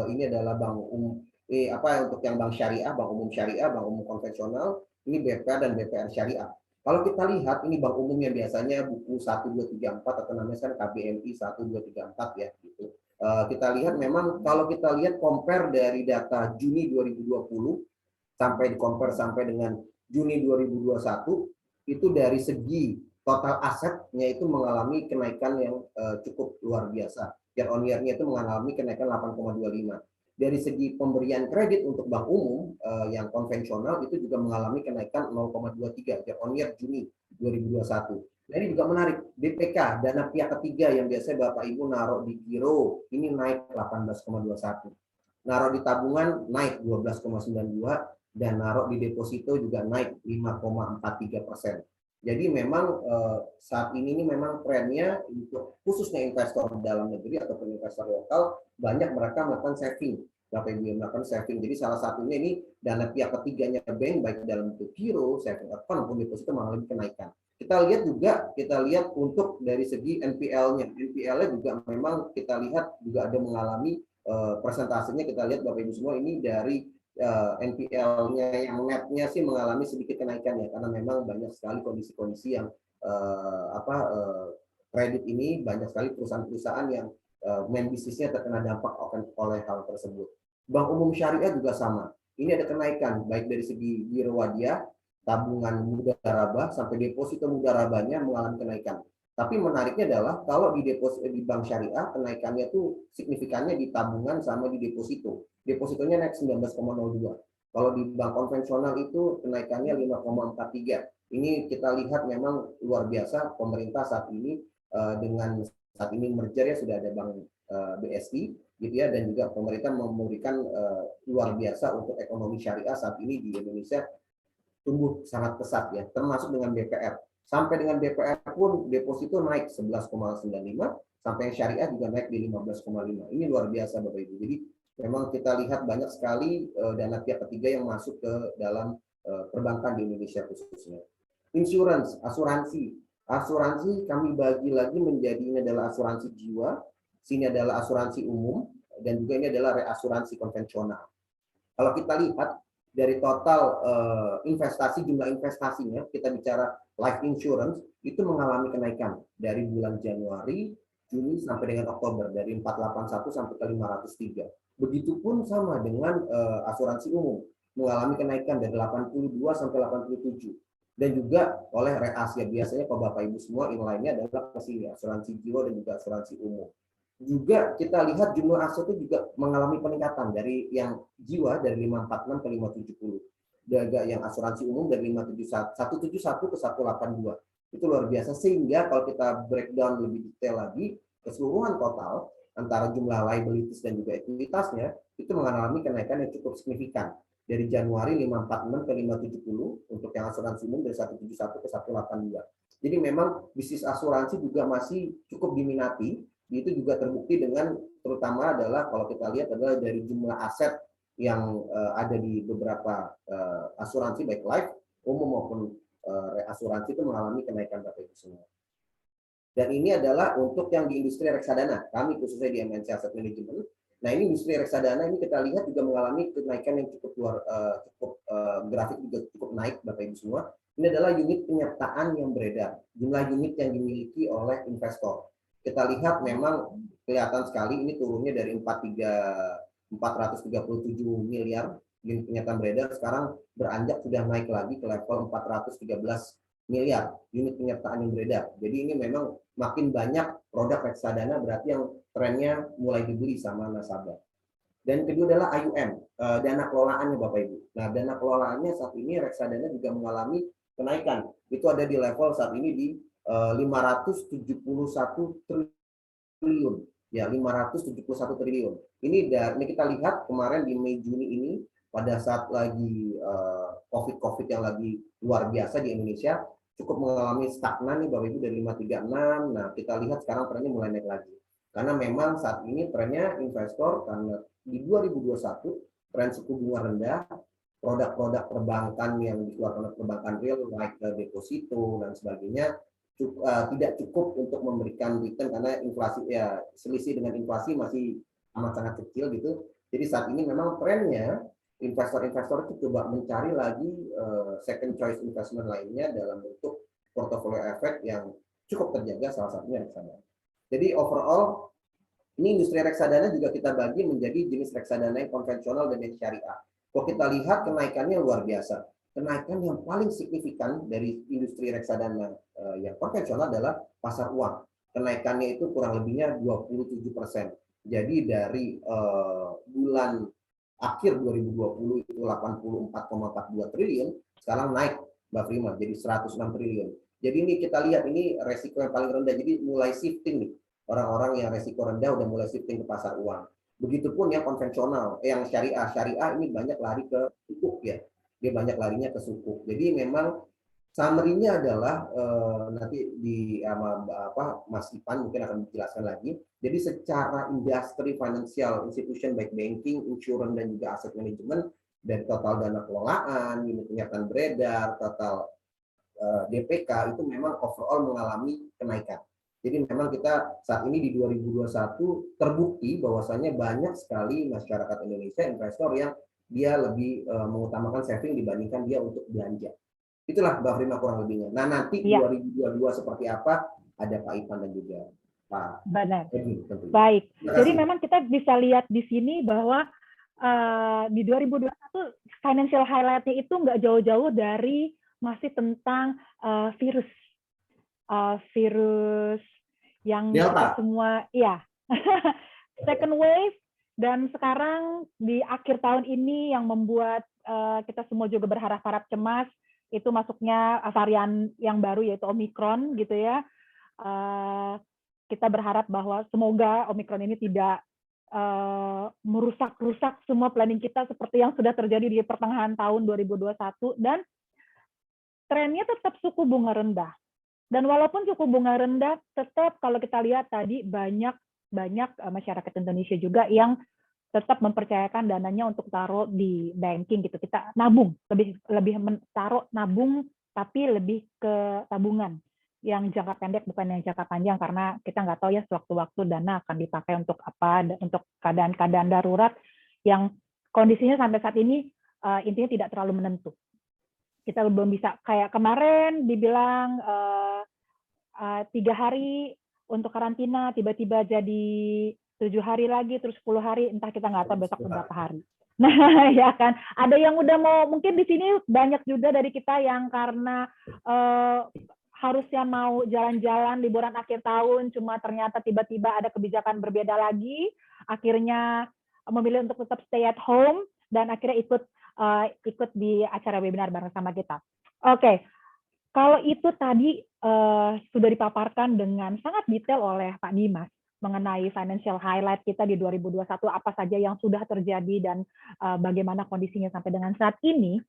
ini adalah bank umum, ini untuk yang bank syariah, bank umum syariah, bank umum konvensional, ini BPR dan BPR syariah. Kalau kita lihat ini bank umum yang biasanya buku 1, 2, 3, 4 atau namanya kan KBMI 1, 2, 3, 4 ya gitu. Kita lihat memang kalau kita lihat compare dari data Juni 2020 sampai di compare sampai dengan Juni 2021 itu dari segi total asetnya itu mengalami kenaikan yang cukup luar biasa. Year on year-nya itu mengalami kenaikan 8,25. Dari segi pemberian kredit untuk bank umum yang konvensional itu juga mengalami kenaikan 0,23 year on year Juni 2021. Nah, ini juga menarik. DPK, dana pihak ketiga yang biasanya Bapak Ibu naruh di giro, ini naik 18,21. Naruh di tabungan naik 12,92 dan naruh di deposito juga naik 5,43%. Jadi memang saat ini memang trennya untuk khususnya investor dalam negeri ataupun investor lokal banyak mereka melakukan saving, Bapak Ibu melakukan saving. Jadi salah satunya ini dana pihak ketiganya bank baik dalam bentuk giro, saving account maupun deposito mengalami kenaikan. Kita lihat untuk dari segi NPL-nya, NPL-nya juga memang kita lihat juga ada mengalami persentasenya. Kita lihat Bapak Ibu semua ini dari NPL-nya yang net-nya sih mengalami sedikit kenaikan ya, karena memang banyak sekali kondisi-kondisi yang kredit ini banyak sekali perusahaan-perusahaan yang main bisnisnya terkena dampak oleh hal tersebut. Bank umum syariah juga sama. Ini ada kenaikan baik dari segi giro wadia, tabungan mudharabah sampai deposito mudharabahnya mengalami kenaikan. Tapi menariknya adalah kalau di deposito di bank syariah kenaikannya tuh signifikannya di tabungan sama di deposito. Depositonya naik 19,02. Kalau di bank konvensional itu kenaikannya 5,43. Ini kita lihat memang luar biasa pemerintah saat ini dengan saat ini merger ya, sudah ada bank BSI gitu ya, dan juga pemerintah memberikan luar biasa untuk ekonomi syariah saat ini di Indonesia tumbuh sangat pesat ya, termasuk dengan BPR. Sampai dengan BPR pun deposito naik 11,95, sampai yang syariah juga naik di 15,5. Ini luar biasa Bapak Ibu. Jadi memang kita lihat banyak sekali dana pihak ketiga yang masuk ke dalam perbankan di Indonesia khususnya. Insurance, asuransi. Asuransi kami bagi lagi menjadi ini adalah asuransi jiwa, sini adalah asuransi umum, dan juga ini adalah reasuransi konvensional. Kalau kita lihat dari total investasi, jumlah investasinya, kita bicara life insurance, itu mengalami kenaikan dari bulan Januari, Juni sampai dengan Oktober, dari 481 sampai ke 503. Begitupun sama dengan asuransi umum, mengalami kenaikan dari 82 sampai 87. Dan juga oleh reas ya, biasanya kalau Bapak Ibu semua inline-nya adalah kesini, asuransi jiwa dan juga asuransi umum. Juga kita lihat jumlah aset itu juga mengalami peningkatan dari yang jiwa dari 546 ke 570. Juga yang asuransi umum dari 171 ke 182. Itu luar biasa, sehingga kalau kita breakdown lebih detail lagi, keseluruhan total antara jumlah liabilities dan juga ekuitasnya itu mengalami kenaikan yang cukup signifikan. Dari Januari 546 ke 570 untuk yang asuransi umum dari 171 ke 182. Jadi memang bisnis asuransi juga masih cukup diminati. Itu juga terbukti dengan terutama adalah kalau kita lihat adalah dari jumlah aset yang ada di beberapa asuransi baik life, umum maupun reasuransi itu mengalami kenaikan Bapak Ibu semua. Dan ini adalah untuk yang di industri reksadana. Kami khususnya di MNC Asset Management. Nah, ini industri reksadana ini kita lihat juga mengalami kenaikan yang cukup grafik juga cukup naik Bapak Ibu semua. Ini adalah unit penyertaan yang beredar, jumlah unit yang dimiliki oleh investor. Kita lihat memang kelihatan sekali ini turunnya dari 437 miliar unit penyertaan beredar, sekarang beranjak sudah naik lagi ke level 413 miliar unit penyertaan yang beredar. Jadi ini memang makin banyak produk reksadana, berarti yang trennya mulai dibeli sama nasabah. Dan kedua adalah AUM, dana kelolaannya Bapak Ibu. Nah, dana kelolaannya saat ini reksadana juga mengalami kenaikan. Itu ada di level saat ini di 571 triliun. Ya, 571 triliun. Ini kita lihat kemarin di Mei Juni ini pada saat lagi COVID yang lagi luar biasa di Indonesia, cukup mengalami stagnan nih Bapak Ibu dari 536. Nah, kita lihat sekarang trennya mulai naik lagi. Karena memang saat ini trennya investor karena di 2021 tren suku bunga rendah, produk-produk perbankan yang dikeluarkan oleh perbankan real like deposito dan sebagainya tidak cukup untuk memberikan return karena inflasi ya selisih dengan inflasi masih amat sangat kecil gitu. Jadi saat ini memang trennya investor-investor itu coba mencari lagi second choice investment lainnya dalam bentuk portfolio efek yang cukup terjaga, salah satunya reksadana. Jadi overall ini industri reksadana juga kita bagi menjadi jenis reksadana yang konvensional dan yang syariah. Kalau kita lihat kenaikannya luar biasa. Kenaikan yang paling signifikan dari industri reksadana yang konvensional adalah pasar uang. Kenaikannya itu kurang lebihnya 27%. Jadi dari bulan akhir 2020 itu 84,42 triliun, sekarang naik Mbak Prima jadi 106 triliun. Jadi ini kita lihat ini resiko yang paling rendah. Jadi mulai shifting nih. Orang-orang yang resiko rendah udah mulai shifting ke pasar uang. Begitupun yang konvensional, yang syariah. Syariah ini banyak lari ke sukuk ya. Dia banyak larinya ke sukuk. Jadi memang summary-nya adalah nanti di Mas Ipan mungkin akan menjelaskan lagi. Jadi secara industri financial institution baik banking, insurance dan juga aset manajemen dari total dana kelolaan, unit kenyataan beredar, total DPK itu memang overall mengalami kenaikan. Jadi memang kita saat ini di 2021 terbukti bahwasannya banyak sekali masyarakat Indonesia investor yang dia lebih mengutamakan saving dibandingkan dia untuk belanja. Itulah Mbak Prima kurang lebihnya. Nah nanti 2022 seperti apa ada Pak Ipan dan juga Pak Edi. Baik. Jadi memang kita bisa lihat di sini bahwa di 2021 financial highlight-nya itu nggak jauh-jauh dari masih tentang virus yang kita semua ya second wave, dan sekarang di akhir tahun ini yang membuat kita semua juga berharap-harap cemas itu masuknya varian yang baru yaitu Omicron gitu ya. Kita berharap bahwa semoga Omicron ini tidak merusak semua planning kita seperti yang sudah terjadi di pertengahan tahun 2021, dan trennya tetap suku bunga rendah. Dan walaupun suku bunga rendah, tetap kalau kita lihat tadi banyak masyarakat Indonesia juga yang tetap mempercayakan dananya untuk taruh di banking gitu. Kita nabung, lebih taruh nabung, tapi lebih ke tabungan yang jangka pendek bukan yang jangka panjang, karena kita nggak tahu ya sewaktu-waktu dana akan dipakai untuk apa, untuk keadaan-keadaan darurat yang kondisinya sampai saat ini intinya tidak terlalu menentu. Kita belum bisa kayak kemarin dibilang 3 hari untuk karantina, tiba-tiba jadi 7 hari lagi, terus 10 hari, entah kita nggak tahu besok berapa hari. Nah, ya kan. Ada yang udah mau, mungkin di sini banyak juga dari kita yang karena harusnya mau jalan-jalan liburan akhir tahun, cuma ternyata tiba-tiba ada kebijakan berbeda lagi, akhirnya memilih untuk tetap stay at home, dan akhirnya ikut di acara webinar bareng sama kita. Oke, kalau itu tadi sudah dipaparkan dengan sangat detail oleh Pak Dimas mengenai financial highlight kita di 2021, apa saja yang sudah terjadi dan bagaimana kondisinya sampai dengan saat ini.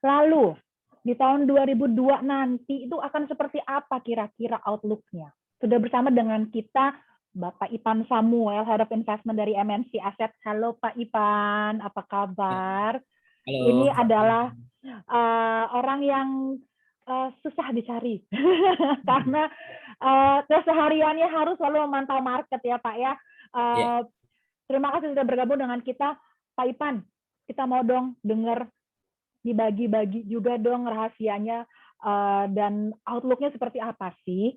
Lalu di tahun 2002 nanti itu akan seperti apa kira-kira outlook-nya? Sudah bersama dengan kita Bapak Ipan Samuel, Head of Investment dari MNC Asset. Halo Pak Ipan, apa kabar? Halo. Ini adalah orang yang susah dicari karena kesehariannya harus selalu memantau market ya Pak ya. Terima kasih sudah bergabung dengan kita Pak Ipan. Kita mau dong dengar, dibagi-bagi juga dong rahasianya dan outlook-nya seperti apa sih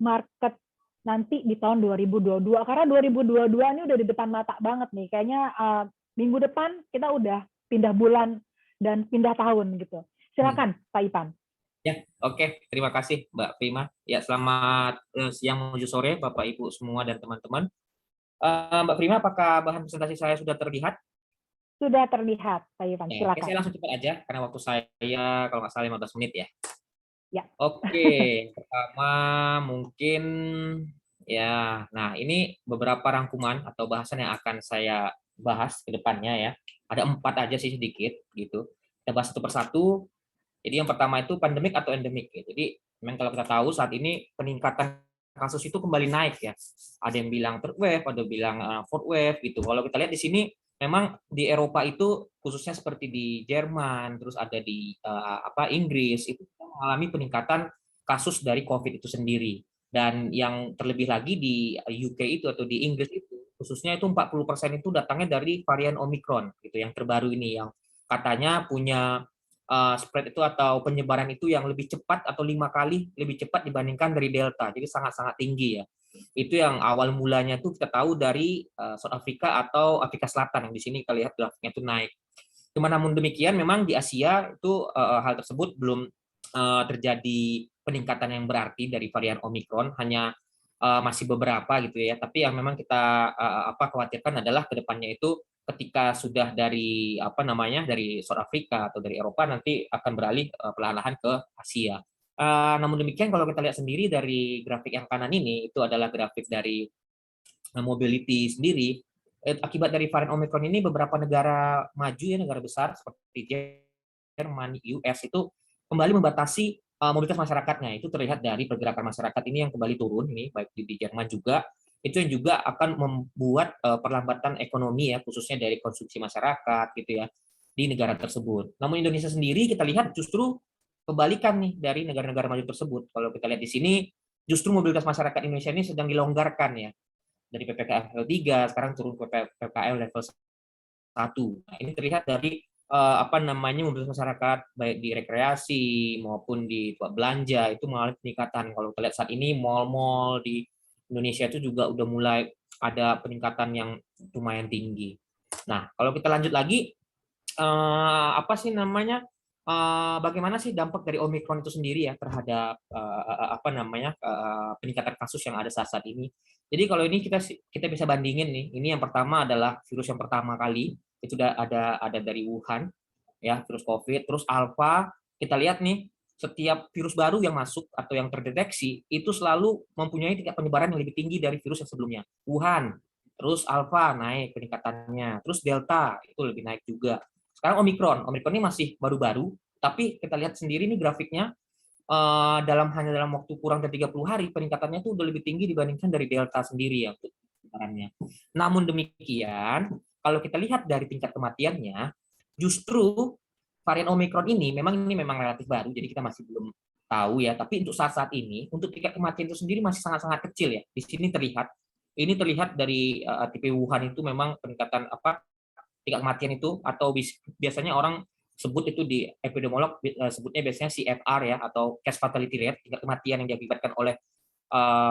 market nanti di tahun 2022, karena 2022 ini udah di depan mata banget nih. Kayaknya minggu depan kita udah pindah bulan dan pindah tahun gitu. Silakan Pak Ipan. Ya, oke. Terima kasih Mbak Prima. Ya, selamat siang menuju sore Bapak Ibu semua dan teman-teman. Mbak Prima, apakah bahan presentasi saya sudah terlihat? Sudah terlihat, Pak Ivan. Ya, Silakan. oke, saya langsung cepat aja karena waktu saya kalau nggak salah 15 menit ya. Oke, pertama mungkin ya, nah ini beberapa rangkuman atau bahasan yang akan saya bahas ke depannya ya. Ada 4 aja sih sedikit gitu. Kita bahas satu persatu. Jadi yang pertama itu pandemik atau endemik. Gitu. Jadi memang kalau kita tahu saat ini peningkatan kasus itu kembali naik ya. Ada yang bilang third wave, ada yang bilang fourth wave gitu. Kalau kita lihat di sini memang di Eropa itu khususnya seperti di Jerman, terus ada di Inggris itu mengalami peningkatan kasus dari COVID itu sendiri. Dan yang terlebih lagi di UK itu atau di Inggris itu khususnya itu 40% itu datangnya dari varian Omicron gitu yang terbaru ini yang katanya punya spread itu atau penyebaran itu yang lebih cepat atau 5 kali lebih cepat dibandingkan dari Delta. Jadi sangat-sangat tinggi ya. Itu yang awal mulanya tuh kita tahu dari South Africa atau Afrika Selatan yang di sini kita lihat grafiknya itu naik. Cuma namun demikian memang di Asia itu hal tersebut belum terjadi peningkatan yang berarti dari varian Omicron, hanya masih beberapa gitu ya. Tapi yang memang kita khawatirkan adalah kedepannya itu ketika sudah dari dari South Africa atau dari Eropa nanti akan beralih perlahan-lahan ke Asia. Namun demikian kalau kita lihat sendiri dari grafik yang kanan ini itu adalah grafik dari mobility sendiri. Akibat dari varian Omicron ini beberapa negara maju ya, negara besar seperti Jerman, US itu kembali membatasi mobilitas masyarakatnya. Itu terlihat dari pergerakan masyarakat ini yang kembali turun ini baik di Jerman juga. Itu yang juga akan membuat perlambatan ekonomi ya khususnya dari konsumsi masyarakat gitu ya di negara tersebut. Namun Indonesia sendiri kita lihat justru kebalikan nih dari negara-negara maju tersebut. Kalau kita lihat di sini justru mobilitas masyarakat Indonesia ini sedang dilonggarkan ya. Dari PPKM level 3 sekarang turun ke PPKM level 1. Nah, ini terlihat dari mobilitas masyarakat baik di rekreasi maupun di belanja itu mengalami peningkatan. Kalau kita lihat saat ini mal-mal di Indonesia itu juga udah mulai ada peningkatan yang lumayan tinggi. Nah, kalau kita lanjut lagi, bagaimana sih dampak dari Omicron itu sendiri ya terhadap peningkatan kasus yang ada saat ini? Jadi kalau ini kita bisa bandingin nih. Ini yang pertama adalah virus yang pertama kali itu sudah ada dari Wuhan ya virus COVID. Terus Alpha kita lihat nih setiap virus baru yang masuk atau yang terdeteksi itu selalu mempunyai tingkat penyebaran yang lebih tinggi dari virus yang sebelumnya. Wuhan, terus Alpha naik peningkatannya, terus Delta itu lebih naik juga. Sekarang Omicron ini masih baru-baru, tapi kita lihat sendiri nih grafiknya dalam waktu kurang dari 30 hari peningkatannya itu udah lebih tinggi dibandingkan dari Delta sendiri ya untuk penyebarannya. Namun demikian, kalau kita lihat dari tingkat kematiannya, justru varian Omicron ini memang relatif baru, jadi kita masih belum tahu ya. Tapi untuk saat ini, untuk tingkat kematian itu sendiri masih sangat-sangat kecil ya. Di sini terlihat dari tipe Wuhan itu memang peningkatan tingkat kematian itu atau biasanya orang sebut itu di epidemiolog sebutnya biasanya CFR ya atau case fatality rate, tingkat kematian yang diakibatkan oleh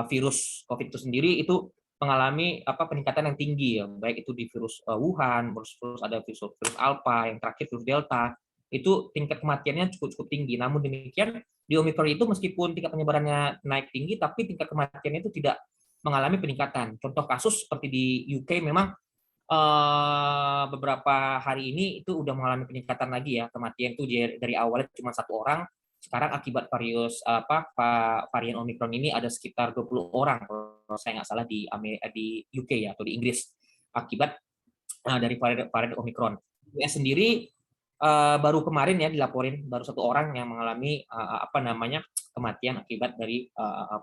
virus COVID itu sendiri itu mengalami peningkatan yang tinggi ya, baik itu di virus Wuhan, terus ada virus Alpha, yang terakhir virus Delta, itu tingkat kematiannya cukup tinggi. Namun demikian di Omicron itu meskipun tingkat penyebarannya naik tinggi, tapi tingkat kematiannya itu tidak mengalami peningkatan. Contoh kasus seperti di UK memang beberapa hari ini itu udah mengalami peningkatan lagi ya, kematian itu dari awalnya cuma 1 orang, sekarang akibat varian Omicron ini ada sekitar 20 orang kalau saya nggak salah di UK ya atau di Inggris akibat dari varian Omicron. US sendiri baru kemarin ya dilaporin baru 1 orang yang mengalami kematian akibat dari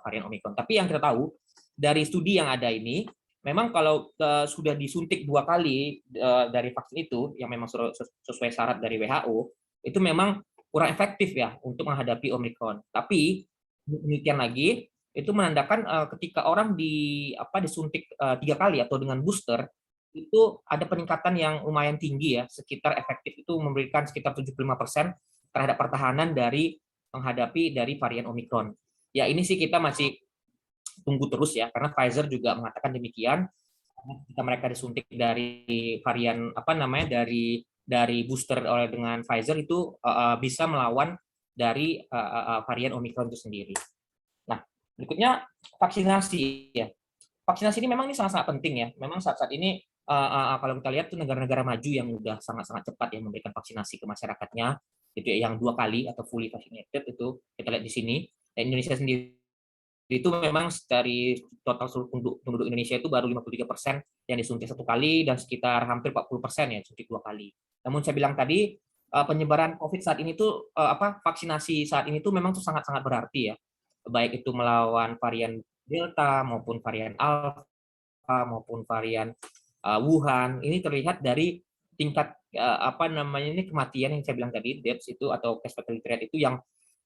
varian Omicron. Tapi yang kita tahu dari studi yang ada ini memang kalau sudah disuntik 2 kali dari vaksin itu yang memang sesuai syarat dari WHO itu memang kurang efektif ya untuk menghadapi Omicron. Tapi demikian lagi itu menandakan ketika orang disuntik 3 kali atau dengan booster itu ada peningkatan yang lumayan tinggi ya, sekitar efektif itu memberikan sekitar 75% terhadap pertahanan dari menghadapi dari varian Omicron. Ya ini sih kita masih tunggu terus ya, karena Pfizer juga mengatakan demikian. Ketika mereka disuntik dari varian dari booster oleh dengan Pfizer itu bisa melawan dari varian Omicron itu sendiri. Nah, berikutnya vaksinasi ya. Vaksinasi ini memang ini sangat-sangat penting ya. Memang saat ini kalau kita lihat tuh negara-negara maju yang udah sangat-sangat cepat ya memberikan vaksinasi ke masyarakatnya. itu yang 2 kali atau fully vaccinated itu kita lihat di sini. Dan Indonesia sendiri itu memang dari total seluruh penduduk Indonesia itu baru 53% yang disuntik 1 kali dan sekitar hampir 40% yang suntik 2 kali. Namun saya bilang tadi penyebaran COVID saat ini tuh vaksinasi saat ini tuh memang tuh sangat-sangat berarti ya, baik itu melawan varian Delta maupun varian Alpha maupun varian Wuhan. Ini terlihat dari tingkat kematian yang saya bilang tadi, deaths itu atau case fatality rate itu yang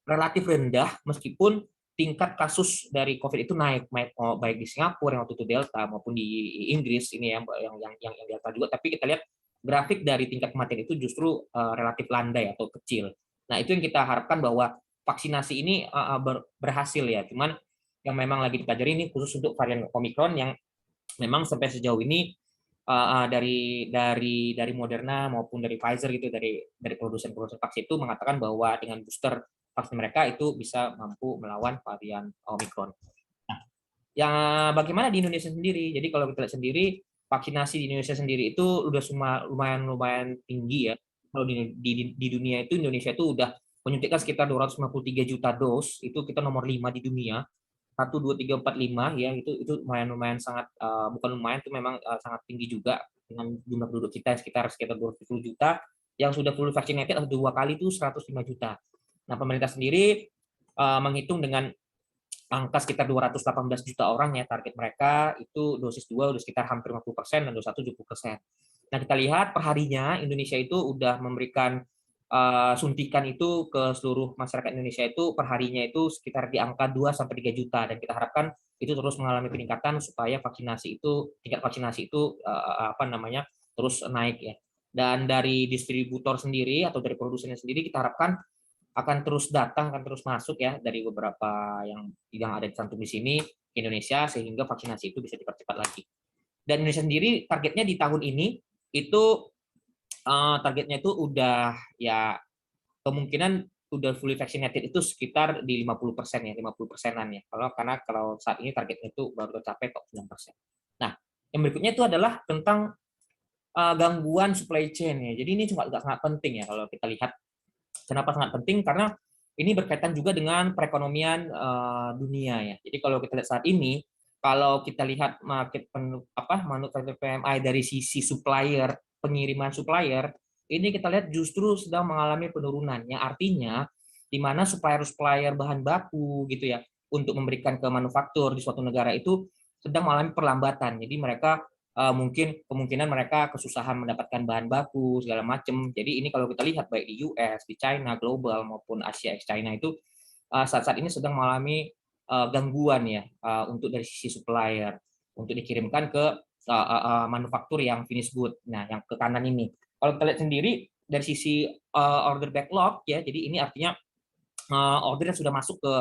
relatif rendah meskipun tingkat kasus dari COVID itu naik baik di Singapura yang waktu itu Delta maupun di Inggris ini yang Delta juga, tapi kita lihat grafik dari tingkat kematian itu justru relatif landai atau kecil. Nah, itu yang kita harapkan bahwa vaksinasi ini berhasil ya. Cuman yang memang lagi dipelajari ini khusus untuk varian Omicron yang memang sampai sejauh ini dari Moderna maupun dari Pfizer gitu, dari produsen vaksin itu mengatakan bahwa dengan booster vaksin mereka itu bisa mampu melawan varian Omicron. Nah, yang bagaimana di Indonesia sendiri? Jadi kalau kita lihat sendiri, vaksinasi di Indonesia sendiri itu udah lumayan tinggi ya. Kalau di dunia itu Indonesia itu udah menyuntikkan sekitar 253 juta dos, itu kita nomor 5 di dunia. 1, 2, 3, 4, 5 ya, itu lumayan sangat bukan lumayan, itu memang sangat tinggi juga dengan jumlah penduduk kita sekitar 210 juta yang sudah full vaccinated atau 2 kali itu 105 juta. Nah, pemerintah sendiri menghitung dengan angka sekitar 218 juta orang ya, target mereka itu dosis 2 udah sekitar hampir 50% dan dosis 1 70%. Nah, kita lihat perharinya Indonesia itu udah memberikan suntikan itu ke seluruh masyarakat Indonesia itu perharinya itu sekitar di angka 2-3 juta, dan kita harapkan itu terus mengalami peningkatan supaya tingkat vaksinasi itu terus naik ya. Dan dari distributor sendiri atau dari produsennya sendiri kita harapkan akan terus masuk ya dari beberapa yang ada dicantum di sini ke Indonesia sehingga vaksinasi itu bisa dipercepat lagi. Dan Indonesia sendiri targetnya di tahun ini itu targetnya itu udah ya kemungkinan udah fully vaccinated itu sekitar di 50% ya, 50%-an ya. Kalau saat ini targetnya itu baru tercapai 49%. Nah, yang berikutnya itu adalah tentang gangguan supply chain ya. Jadi ini juga sangat penting ya kalau kita lihat. Kenapa sangat penting? Karena ini berkaitan juga dengan perekonomian dunia ya. Jadi kalau kita lihat saat ini, kalau kita lihat manufaktur PMI dari sisi supplier, pengiriman supplier, ini kita lihat justru sedang mengalami penurunan. Yang artinya di mana supplier bahan baku gitu ya untuk memberikan ke manufaktur di suatu negara itu sedang mengalami perlambatan. Jadi mereka kemungkinan mereka kesusahan mendapatkan bahan baku segala macam. Jadi ini kalau kita lihat baik di US, di China, global maupun Asia ex China itu saat ini sedang mengalami gangguan ya untuk dari sisi supplier untuk dikirimkan ke manufaktur yang finish good. Nah, yang ke kanan ini. Kalau kita lihat sendiri dari sisi order backlog ya, jadi ini artinya order yang sudah masuk ke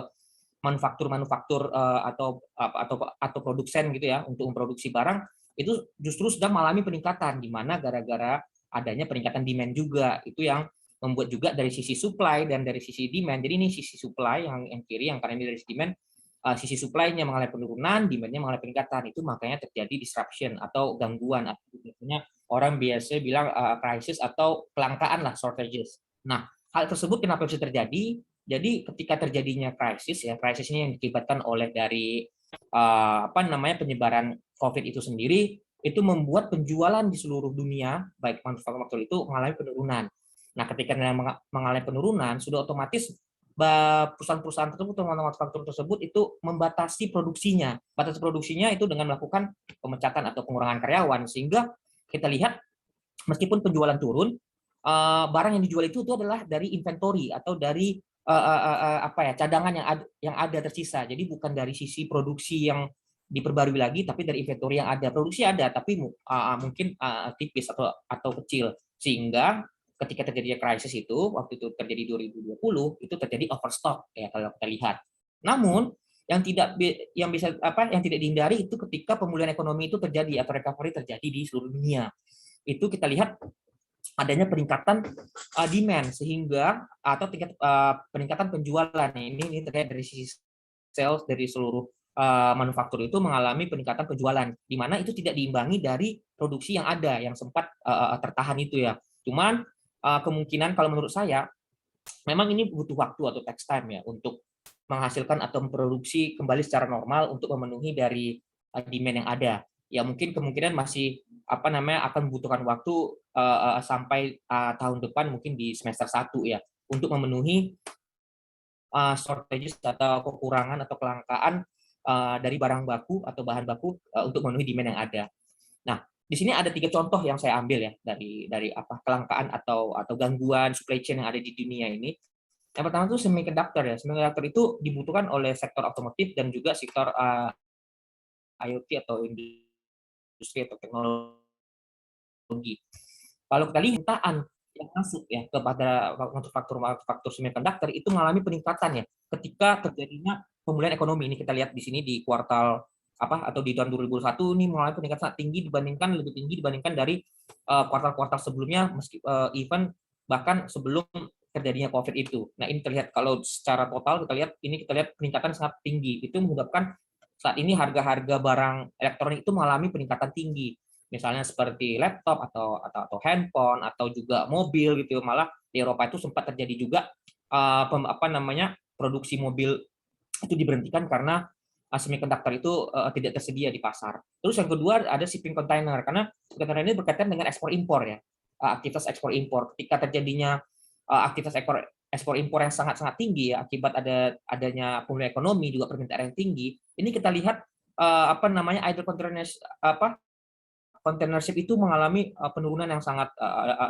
manufaktur atau produsen gitu ya untuk memproduksi barang itu justru sedang mengalami peningkatan, di mana gara-gara adanya peningkatan demand juga. Itu yang membuat juga dari sisi supply dan dari sisi demand. Jadi ini sisi supply yang kiri, yang kanan ini dari sisi demand. Sisi supply-nya mengalami penurunan, demand-nya mengalami peningkatan. Itu makanya terjadi disruption atau gangguan. Biasanya orang biasa bilang crisis atau kelangkaan lah, shortages. Nah, hal tersebut kenapa bisa terjadi? Jadi ketika terjadinya krisis ya, krisis ini yang diakibatkan oleh dari penyebaran COVID itu sendiri, itu membuat penjualan di seluruh dunia, baik manufaktur itu mengalami penurunan. Nah, ketika mengalami penurunan, sudah otomatis perusahaan-perusahaan tersebut atau manufaktur tersebut itu membatasi produksinya. Batas produksinya itu dengan melakukan pemecatan atau pengurangan karyawan, sehingga kita lihat meskipun penjualan turun, barang yang dijual itu adalah dari inventory atau dari cadangan yang ada tersisa. Jadi bukan dari sisi produksi yang diperbarui lagi, tapi dari inventory yang ada. Produksi ada, tapi mungkin tipis atau kecil, sehingga ketika terjadinya krisis itu, waktu itu terjadi 2020, itu terjadi overstock ya kalau kita lihat. Namun yang tidak dihindari itu ketika pemulihan ekonomi itu terjadi atau recovery terjadi di seluruh dunia. Itu kita lihat adanya peningkatan demand sehingga atau tingkat peningkatan penjualan ini terkait dari sisi sales dari seluruh manufaktur itu mengalami peningkatan penjualan, di mana itu tidak diimbangi dari produksi yang ada yang sempat tertahan itu ya. Cuman kemungkinan kalau menurut saya memang ini butuh waktu atau text time ya untuk menghasilkan atau memproduksi kembali secara normal untuk memenuhi dari demand yang ada. Ya mungkin kemungkinan masih akan membutuhkan waktu sampai tahun depan, mungkin di semester 1 ya, untuk memenuhi shortages atau kekurangan atau kelangkaan dari barang baku atau bahan baku untuk memenuhi demand yang ada. Nah, di sini ada 3 contoh yang saya ambil ya dari kelangkaan atau gangguan supply chain yang ada di dunia ini. Yang pertama itu semiconductor ya. Semiconductor itu dibutuhkan oleh sektor otomotif dan juga sektor IoT atau industri atau teknologi. Kalau kita lihat jutaan yang masuk ya kepada manufaktur semiconductor itu mengalami peningkatan ya ketika terjadinya pemulihan ekonomi. Ini kita lihat di sini di kuartal atau di tahun 2021 ini mengalami peningkatan sangat tinggi, lebih tinggi dibandingkan dari kuartal-kuartal sebelumnya, meski even bahkan sebelum terjadinya COVID itu. Nah, ini terlihat kalau secara total kita lihat peningkatan sangat tinggi. Itu menyebabkan saat ini harga-harga barang elektronik itu mengalami peningkatan tinggi. Misalnya seperti laptop atau handphone atau juga mobil gitu. Malah di Eropa itu sempat terjadi juga produksi mobil itu diberhentikan karena semiconductor itu tidak tersedia di pasar. Terus yang kedua ada shipping container, karena container ini berkaitan dengan ekspor impor ya, aktivitas ekspor impor. Ketika terjadinya aktivitas ekspor impor yang sangat tinggi ya, akibat adanya pemulihan ekonomi juga permintaan yang tinggi, ini kita lihat idle containership itu mengalami penurunan yang sangat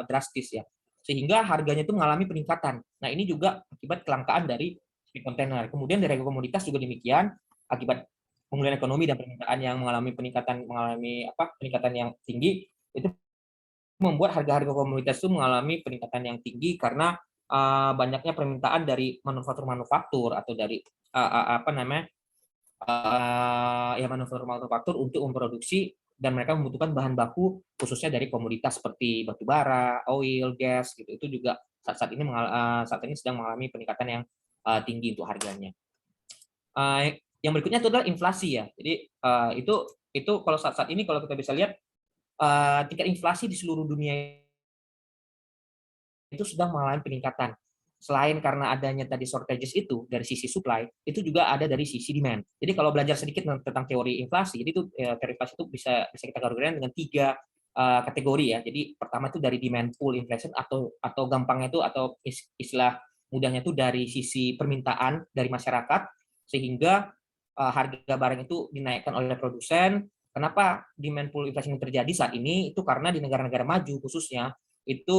drastis ya, sehingga harganya itu mengalami peningkatan. Nah, ini juga akibat kelangkaan dari kontainer. Kemudian dari komoditas juga demikian, akibat pemulihan ekonomi dan permintaan yang mengalami peningkatan yang tinggi, itu membuat harga-harga komoditas itu mengalami peningkatan yang tinggi karena banyaknya permintaan dari manufaktur atau dari manufaktur untuk memproduksi, dan mereka membutuhkan bahan baku khususnya dari komoditas seperti batu bara, oil, gas gitu. Itu juga saat ini sedang mengalami peningkatan yang tinggi untuk harganya. Yang berikutnya itu adalah inflasi ya. Jadi itu kalau saat ini kalau kita bisa lihat tingkat inflasi di seluruh dunia itu sedang mengalami peningkatan. Selain karena adanya tadi shortages itu dari sisi supply, itu juga ada dari sisi demand. Jadi kalau belajar sedikit tentang teori inflasi, jadi itu teori inflasi itu bisa kita kategorikan dengan 3 kategori ya. Jadi pertama itu dari demand pull inflation atau gampangnya itu atau istilah mudahnya itu dari sisi permintaan dari masyarakat sehingga harga barang itu dinaikkan oleh produsen. Kenapa demand pull inflation yang terjadi saat ini? Itu karena di negara-negara maju khususnya itu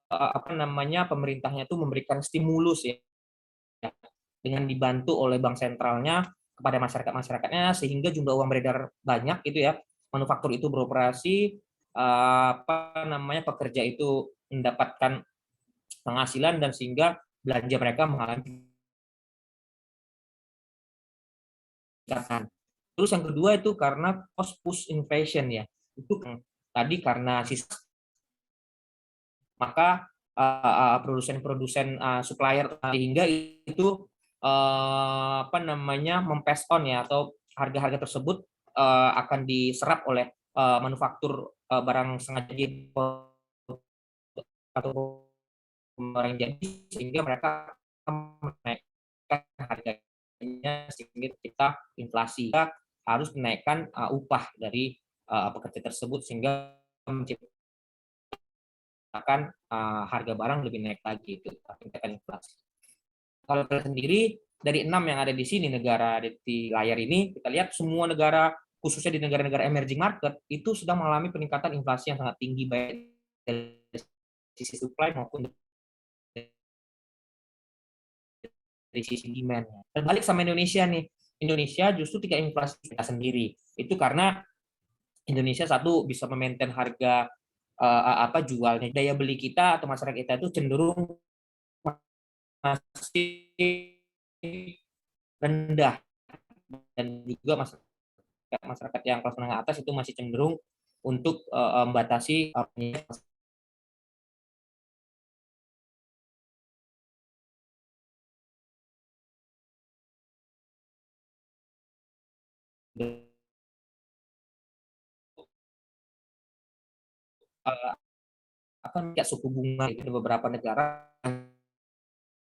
pemerintahnya itu memberikan stimulus ya dengan dibantu oleh bank sentralnya kepada masyarakatnya sehingga jumlah uang beredar banyak gitu ya, manufaktur itu beroperasi, pekerja itu mendapatkan penghasilan dan sehingga belanja mereka mengalami peningkatan. Terus yang kedua itu karena cost push inflation ya, itu tadi karena maka produsen-produsen supplier sehingga itu mem-pass on ya, atau harga-harga tersebut akan diserap oleh manufaktur barang sengaja atau barang jadi, sehingga mereka menaikkan harganya sehingga kita inflasi. Kita harus menaikkan upah dari pekerja tersebut sehingga menciptakan harga barang lebih naik lagi itu tingkatan inflasi. Kalau kita sendiri dari 6 yang ada di sini negara di layar ini, kita lihat semua negara khususnya di negara-negara emerging market itu sedang mengalami peningkatan inflasi yang sangat tinggi baik dari sisi supply maupun dari sisi demand. Terbalik sama Indonesia nih. Indonesia justru tingkat inflasi kita sendiri. Itu karena Indonesia satu bisa memaintain harga jualnya, daya beli kita atau masyarakat kita itu cenderung masih rendah, dan juga masyarakat yang kelas menengah atas itu masih cenderung untuk membatasi akan suku bunga itu di beberapa negara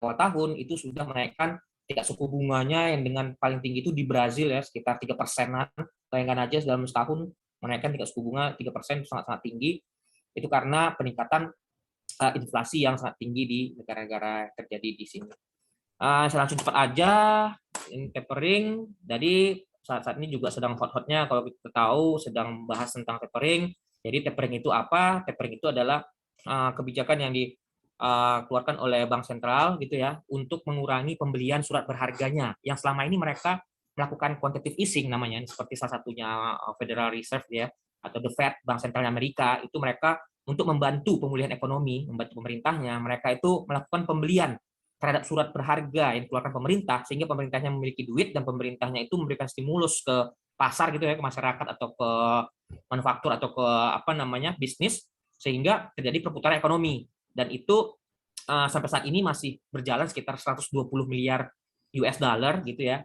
awal tahun itu sudah menaikkan tingkat suku bunganya yang dengan paling tinggi itu di Brazil ya, sekitar 3%-an. Bayangkan aja dalam setahun menaikkan tingkat suku bunga 3% sangat-sangat tinggi. Itu karena peningkatan inflasi yang sangat tinggi di negara-negara yang terjadi di sini. Saya langsung cepat aja, tapering. Jadi saat ini juga sedang hot-hotnya, kalau kita tahu sedang bahas tentang tapering. Jadi tapering itu apa? Tapering itu adalah kebijakan yang dikeluarkan oleh Bank Sentral gitu ya, untuk mengurangi pembelian surat berharganya yang selama ini mereka melakukan quantitative easing namanya, seperti salah satunya Federal Reserve ya, atau The Fed, Bank Sentral Amerika. Itu mereka untuk membantu pemulihan ekonomi, membantu pemerintahnya, mereka itu melakukan pembelian terhadap surat berharga yang dikeluarkan pemerintah, sehingga pemerintahnya memiliki duit dan pemerintahnya itu memberikan stimulus ke pasar gitu ya, ke masyarakat atau ke manufaktur atau ke bisnis, sehingga terjadi perputaran ekonomi. Dan itu sampai saat ini masih berjalan sekitar 120 miliar US dollar gitu ya.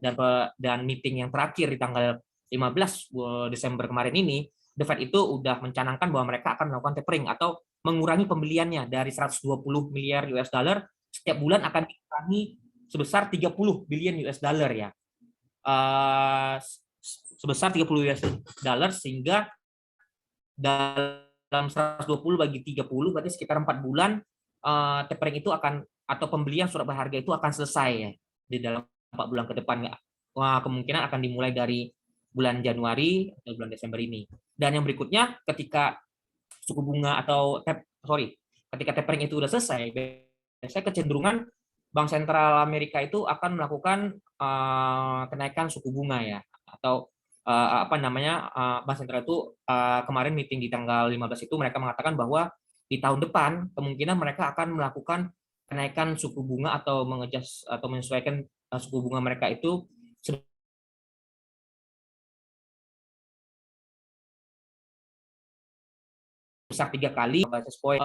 Dan meeting yang terakhir di tanggal 15 Desember kemarin ini, The Fed itu udah mencanangkan bahwa mereka akan melakukan tapering atau mengurangi pembeliannya dari 120 miliar US dollar setiap bulan akan dikurangi sebesar 30 billion US dollar ya. Sebesar 30 US dollar, sehingga dalam 120 bagi 30 berarti sekitar 4 bulan tapering itu akan, atau pembelian surat berharga itu akan selesai ya di dalam 4 bulan ke depan. Kemungkinan akan dimulai dari bulan Januari atau bulan Desember ini. Dan yang berikutnya ketika suku bunga atau ketika tapering itu sudah selesai, biasanya kecenderungan Bank Sentral Amerika itu akan melakukan kenaikan suku bunga ya, atau Bank Sentral itu kemarin meeting di tanggal 15 itu mereka mengatakan bahwa di tahun depan kemungkinan mereka akan melakukan kenaikan suku bunga atau mengejas atau menyesuaikan suku bunga mereka itu besar 3 kali basis point,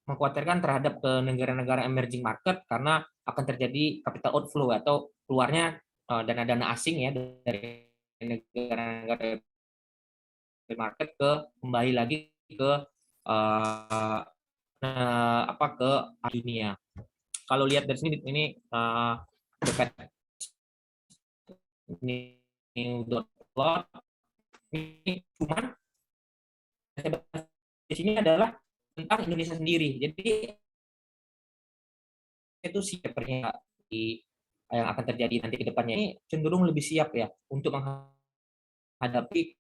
mengkhawatirkan terhadap ke negara-negara emerging market, karena akan terjadi capital outflow atau keluarnya dana-dana asing ya dari negara-negara market kembali lagi ke ke dunia. Kalau lihat dari sini ini dekat ini plot ini, cuman di sini adalah tentang Indonesia sendiri. Jadi itu siapnya yang akan terjadi nanti ke depannya ini cenderung lebih siap ya untuk menghadapi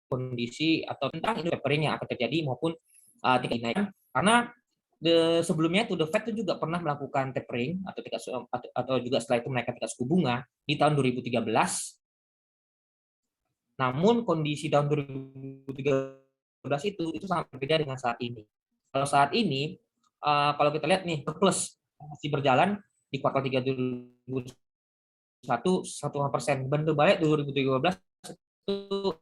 kondisi atau tentang tapering yang akan terjadi maupun tingkat kenaikan, karena sebelumnya itu The Fed itu juga pernah melakukan tapering atau juga setelah itu menaikkan tingkat suku bunga di tahun 2013. Namun kondisi tahun 2013 itu sangat berbeda dengan saat ini. Kalau saat ini kalau kita lihat nih, plus masih berjalan di kuartal 3 2021 1%, berbalik 2013 itu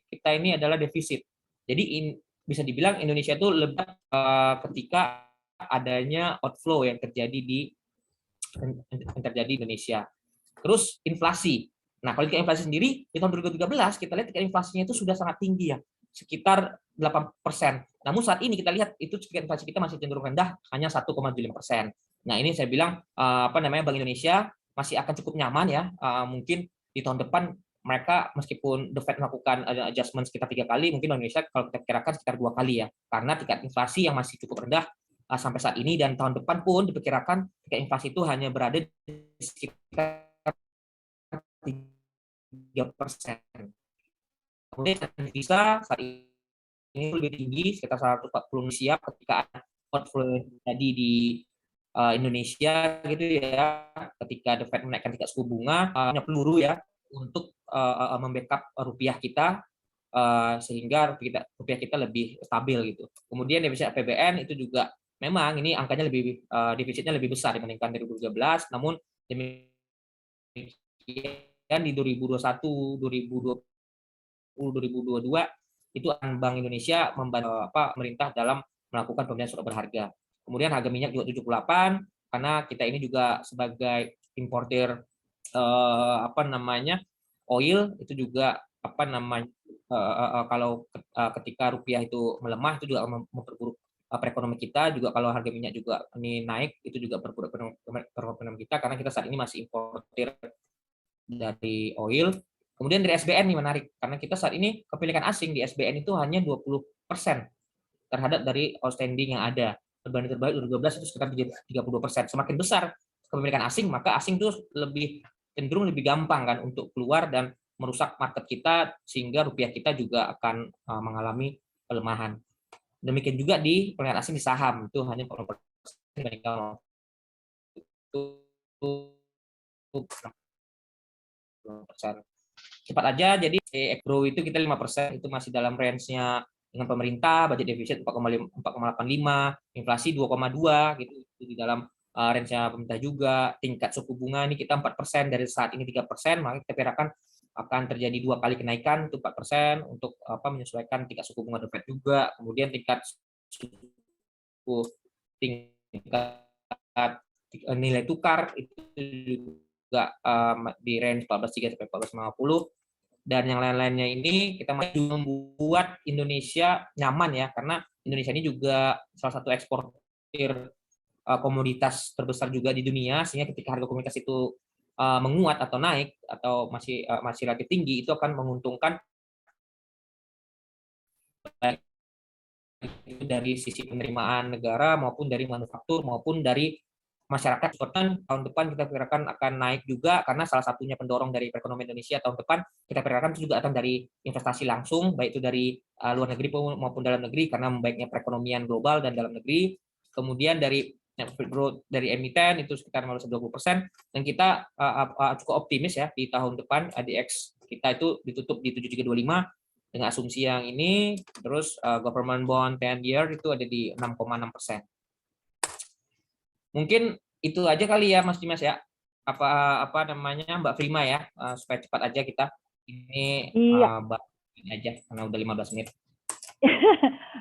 kita ini adalah defisit. Jadi bisa dibilang Indonesia itu lebih ketika adanya outflow yang terjadi di Indonesia. Terus inflasi. Nah, kalau tingkat inflasi sendiri di tahun 2013 kita lihat tingkat inflasinya itu sudah sangat tinggi ya, sekitar 8%. Namun saat ini kita lihat itu tingkat inflasi kita masih cenderung rendah, hanya 1,75%. Nah, ini saya bilang Bank Indonesia masih akan cukup nyaman ya. Mungkin di tahun depan mereka meskipun The Fed melakukan adjustment sekitar 3 kali, mungkin Bank Indonesia kalau kita kirakan sekitar 2 kali ya, karena tingkat inflasi yang masih cukup rendah sampai saat ini, dan tahun depan pun diperkirakan tingkat inflasi itu hanya berada di sekitar 3%. Kemudian devisa saat ini lebih tinggi, sekitar 140 siap ketika outflow terjadi di Indonesia gitu ya, ketika The Fed menaikkan tingkat suku bunga, punya peluru ya untuk membackup rupiah kita sehingga rupiah kita lebih stabil gitu. Kemudian defisit APBN itu juga memang ini angkanya lebih defisitnya lebih besar dibandingkan 2013, namun demikian di 2021, 2020, 2022 itu Bank Indonesia membantu pemerintah dalam melakukan pembelian surat berharga. Kemudian harga minyak juga 78 karena kita ini juga sebagai importir oil itu juga kalau ketika rupiah itu melemah itu juga memperburuk perekonomian kita. Juga kalau harga minyak juga ini naik itu juga memperburuk perekonomian kita, karena kita saat ini masih importir dari oil. Kemudian dari SBN nih menarik, karena kita saat ini kepemilikan asing di SBN itu hanya 20% terhadap dari outstanding yang ada. Perbandingan terbalik 2012 itu sekitar 30%. Semakin besar kepemilikan asing, maka asing itu cenderung lebih gampang kan untuk keluar dan merusak market kita, sehingga rupiah kita juga akan mengalami pelemahan. Demikian juga di pemilikan asing di saham, itu hanya 40% dibandingkan cepat aja. Jadi grow itu kita 5%, itu masih dalam range-nya dengan pemerintah. Budget defisit 4,85, inflasi 2,2 gitu, itu di dalam range-nya pemerintah juga. Tingkat suku bunga ini kita 4%, dari saat ini 3%, maka kita perkirakan akan terjadi 2 kali kenaikan, itu 4% untuk menyesuaikan tingkat suku bunga The Fed juga. Kemudian tingkat nilai tukar itu juga di range 14.3 sampai 14.50, dan yang lain-lainnya ini kita masih membuat Indonesia nyaman ya, karena Indonesia ini juga salah satu eksportir komoditas terbesar juga di dunia, sehingga ketika harga komoditas itu menguat atau naik atau masih relatif tinggi, itu akan menguntungkan baik dari sisi penerimaan negara maupun dari manufaktur maupun dari masyarakat. Tahun depan kita perkirakan akan naik juga, karena salah satunya pendorong dari perekonomian Indonesia tahun depan kita perkirakan itu juga akan dari investasi langsung, baik itu dari luar negeri maupun dalam negeri, karena membaiknya perekonomian global dan dalam negeri. Kemudian dari net profit growth dari emiten itu sekitar 20%, dan kita cukup optimis ya di tahun depan ADX kita itu ditutup di 7325 dengan asumsi yang ini. Terus government bond 10 year itu ada di 6,6%. Mungkin itu aja kali ya Mas Dimas ya. Apa namanya Mbak Prima ya, supaya cepat aja kita ini aja karena udah 15 menit.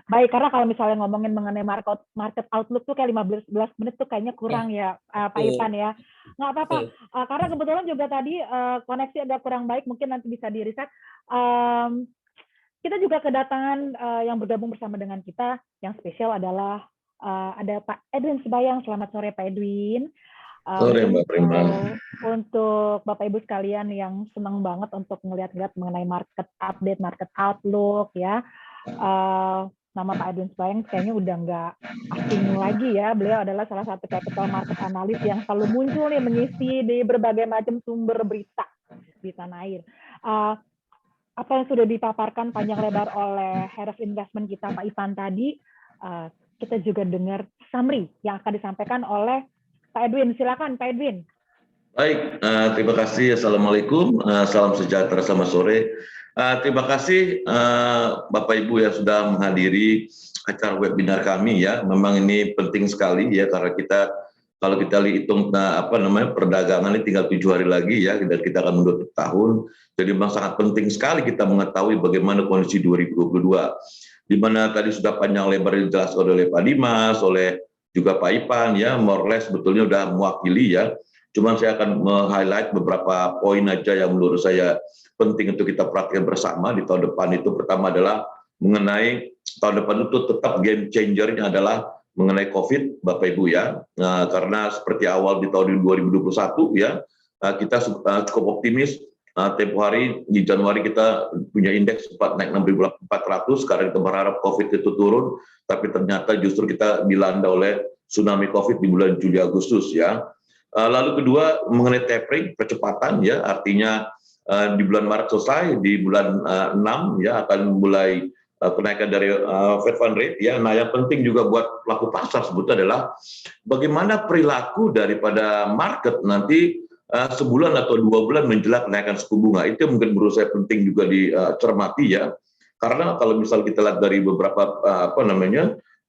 Baik, karena kalau misalnya ngomongin mengenai market outlook tuh kayak 15 menit tuh kayaknya kurang ya Pak Ipan ya. Nggak apa-apa, karena kebetulan juga tadi koneksi agak kurang baik, mungkin nanti bisa di-reset. Kita juga kedatangan yang bergabung bersama dengan kita, yang spesial adalah ada Pak Edwin Sebayang. Selamat sore Pak Edwin. Sore Mbak Prima. Untuk Bapak Ibu sekalian yang senang banget untuk ngeliat-ngeliat mengenai market update, market outlook ya. Nama Pak Edwin Sebayang kayaknya udah nggak asing lagi ya. Beliau adalah salah satu capital market analis yang selalu muncul nih mengisi di berbagai macam sumber berita di tanah air. Apa yang sudah dipaparkan panjang lebar oleh Head of Investment kita Pak Ivan tadi, kita juga dengar summary yang akan disampaikan oleh Pak Edwin. Silakan Pak Edwin. Baik, terima kasih. Assalamualaikum, salam sejahtera, selamat sore. Terima kasih Bapak Ibu yang sudah menghadiri acara webinar kami ya. Memang ini penting sekali ya, karena kalau kita hitung perdagangan ini tinggal 7 hari lagi ya, dan kita akan menutup tahun. Jadi memang sangat penting sekali kita mengetahui bagaimana kondisi 2022. Di mana tadi sudah panjang lebar dijelaskan oleh Pak Dimas, oleh juga Pak Ipan ya, more or less sebetulnya sudah mewakili ya. Cuman saya akan meng-highlight beberapa poin aja yang menurut saya penting untuk kita perhatikan bersama di tahun depan. Itu pertama adalah mengenai tahun depan itu tetap game changer-nya adalah mengenai COVID, Bapak Ibu ya. Karena seperti awal di tahun 2021 ya, kita cukup optimis. Tempo hari di Januari kita punya indeks sempat naik 6.400, sekarang kita berharap COVID itu turun, tapi ternyata justru kita dilanda oleh tsunami COVID di bulan Juli Agustus ya. Lalu kedua mengenai tapering, percepatan ya, artinya di bulan Maret selesai, di bulan 6 ya akan mulai kenaikan dari Fed Fund Rate ya. Nah yang penting juga buat pelaku pasar sebetulnya adalah bagaimana perilaku daripada market nanti sebulan atau 2 bulan menjelang kenaikan suku bunga. Itu mungkin menurut saya penting juga dicermati ya, karena kalau misal kita lihat dari beberapa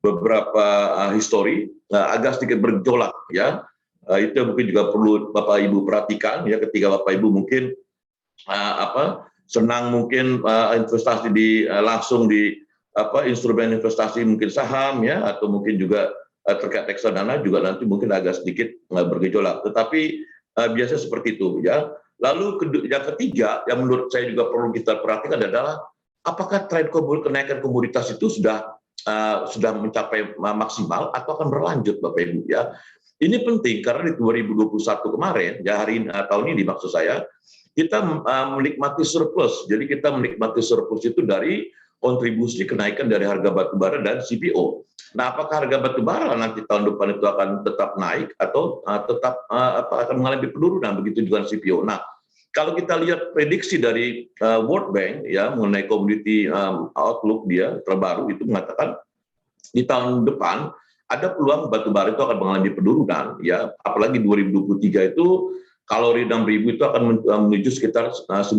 beberapa histori agak sedikit bergejolak ya. Itu mungkin juga perlu Bapak Ibu perhatikan ya, ketika Bapak Ibu mungkin senang mungkin investasi langsung di instrumen investasi mungkin saham ya, atau mungkin juga terkait reksadana juga nanti mungkin agak sedikit bergejolak. Tetapi biasa seperti itu ya. Lalu yang ketiga yang menurut saya juga perlu kita perhatikan adalah apakah tren kenaikan komoditas itu sudah mencapai maksimal atau akan berlanjut, Bapak Ibu ya. Ini penting karena di 2021 kemarin, ya tahun ini maksud saya, kita menikmati surplus. Jadi kita menikmati surplus itu dari kontribusi kenaikan dari harga batubara dan CPO. Nah, apakah harga batubara nanti tahun depan itu akan tetap naik atau tetap akan mengalami penurunan, begitu juga CPO. Nah, kalau kita lihat prediksi dari World Bank ya mengenai Commodity Outlook dia terbaru itu mengatakan di tahun depan ada peluang batubara itu akan mengalami penurunan ya, apalagi 2023 itu kalori 6.000 itu akan menuju sekitar $90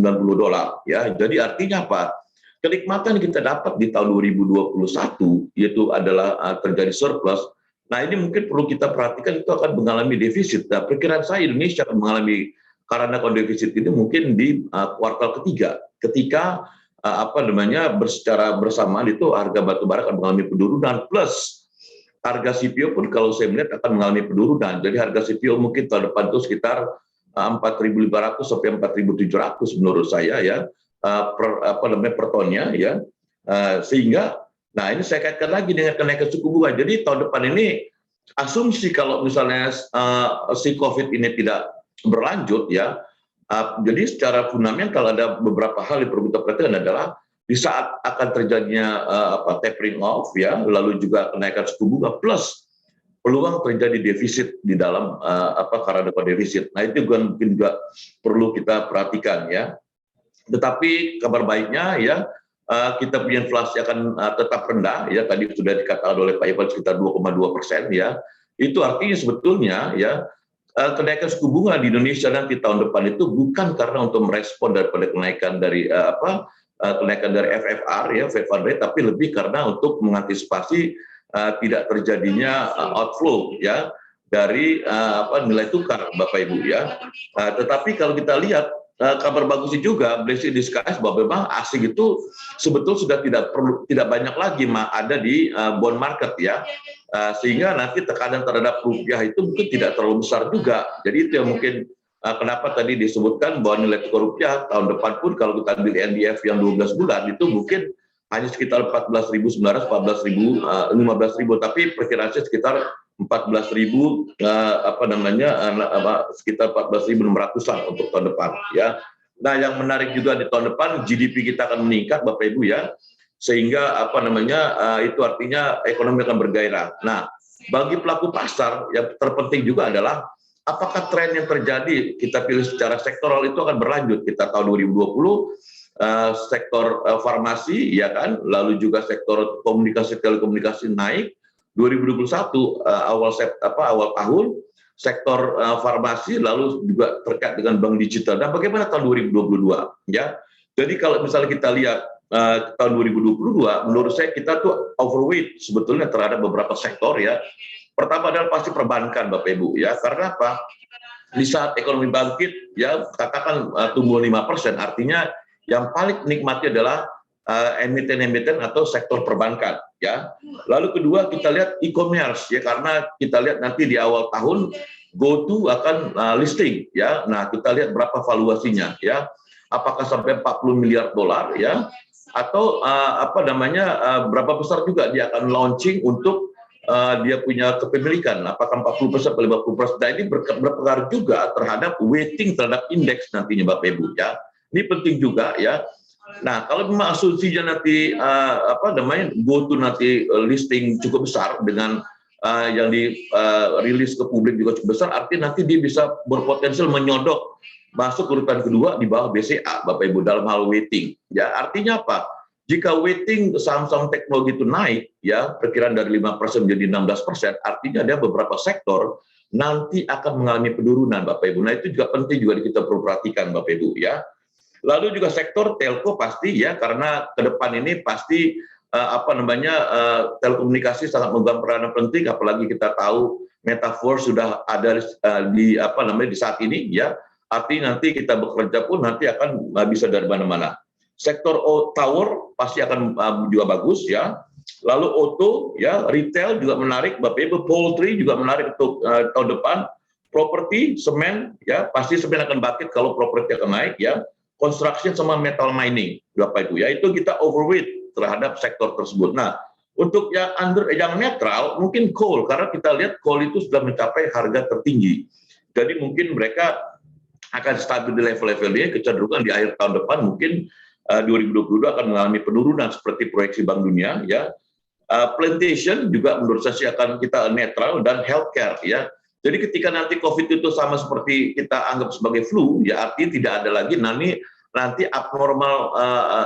ya. Jadi artinya apa? Kenikmatan yang kita dapat di tahun 2021 yaitu adalah terjadi surplus. Nah, ini mungkin perlu kita perhatikan itu akan mengalami defisit. Nah, perkiraan saya Indonesia akan mengalami karena defisit ini mungkin di kuartal ketiga ketika secara bersamaan itu harga batubara akan mengalami penurunan plus harga CPO pun kalau saya melihat akan mengalami penurunan. Jadi harga CPO mungkin tahun depan itu sekitar 4.500 sampai 4.700 menurut saya ya per tonnya ya. Sehingga nah ini saya kaitkan lagi dengan kenaikan suku bunga. Jadi tahun depan ini asumsi kalau misalnya si COVID ini tidak berlanjut ya. Jadi secara fundamental ada beberapa hal yang perlu kita perhatikan adalah di saat akan terjadinya tapering off ya, lalu juga kenaikan suku bunga plus peluang terjadi defisit di dalam karena ada defisit. Nah itu mungkin juga perlu kita perhatikan ya. Tetapi kabar baiknya ya kita punya inflasi akan tetap rendah ya, tadi sudah dikatakan oleh Pak Ivan sekitar 2,2% ya. Itu artinya sebetulnya ya kenaikan suku bunga di Indonesia nanti tahun depan itu bukan karena untuk merespon daripada kenaikan dari kenaikan dari FFR ya, Fed Fund Rate, tapi lebih karena untuk mengantisipasi tidak terjadinya outflow ya dari nilai tukar Bapak Ibu ya. Tetapi kalau kita lihat kabar bagusnya juga blessing in disguise bahwa memang asing itu sebetulnya sudah tidak banyak lagi ada di bond market ya. Sehingga nanti tekanan terhadap rupiah itu mungkin tidak terlalu besar juga. Jadi itu yang mungkin kenapa tadi disebutkan bahwa nilai tukar rupiah tahun depan pun kalau kita ambil NDF yang 12 bulan itu mungkin hanya sekitar 14.900, 15.000, tapi perkiraan saya sekitar 14.000 sekitar 14.600-an untuk tahun depan ya. Nah, yang menarik juga di tahun depan GDP kita akan meningkat Bapak Ibu ya. Sehingga itu artinya ekonomi akan bergairah. Nah, bagi pelaku pasar yang terpenting juga adalah apakah tren yang terjadi kita pilih secara sektoral itu akan berlanjut. Kita tahun 2020 sektor farmasi ya kan, lalu juga sektor komunikasi telekomunikasi naik. 2021 awal tahun sektor farmasi lalu juga terkait dengan bank digital. Dan bagaimana tahun 2022 ya? Jadi kalau misalnya kita lihat tahun 2022 menurut saya kita tuh overweight sebetulnya terhadap beberapa sektor ya. Pertama adalah pasti perbankan Bapak Ibu ya. Karena apa? Di saat ekonomi bangkit ya katakan tumbuh 5%, artinya yang paling nikmati adalah emiten-emiten atau sektor perbankan ya. Lalu kedua kita lihat e-commerce ya, karena kita lihat nanti di awal tahun GoTo akan listing ya. Nah, kita lihat berapa valuasinya ya. Apakah sampai $40 miliar ya atau berapa besar juga dia akan launching untuk dia punya kepemilikan, apakah 40% atau 50%. Nah, ini berpengaruh juga terhadap weighting terhadap indeks nantinya Bapak Ibu ya. Ini penting juga ya. Nah, kalau memang asumsinya nanti GoTo nanti listing cukup besar dengan yang dirilis ke publik juga cukup besar, artinya nanti dia bisa berpotensial menyodok masuk urutan kedua di bawah BCA Bapak Ibu dalam hal weighting. Ya, artinya apa? Jika weighting saham-saham teknologi itu naik ya, perkiraan dari 5% menjadi 16%, artinya ada beberapa sektor nanti akan mengalami penurunan Bapak Ibu. Nah, itu juga penting juga kita perlu perhatikan Bapak Ibu ya. Lalu juga sektor telco pasti ya, karena ke depan ini pasti telekomunikasi sangat memegang peranan penting, apalagi kita tahu metaverse sudah ada di saat ini ya. Artinya nanti kita bekerja pun nanti akan bisa dari mana-mana. Sektor tower pasti akan juga bagus ya. Lalu auto ya, retail juga menarik Bapak Ibu, poultry juga menarik untuk tahun depan. Properti, semen ya, pasti semen akan bangkit kalau properti akan naik ya. construction sama metal mining, Bapak Ibu. Yaitu kita overweight terhadap sektor tersebut. Nah, untuk yang netral mungkin coal, karena kita lihat coal itu sudah mencapai harga tertinggi. Jadi mungkin mereka akan stabil di level-level ini, kecenderungan di akhir tahun depan mungkin 2022 akan mengalami penurunan seperti proyeksi Bank Dunia ya. Plantation juga menurut saya akan kita netral, dan healthcare ya. Jadi ketika nanti COVID itu sama seperti kita anggap sebagai flu, ya artinya tidak ada lagi nanti abnormal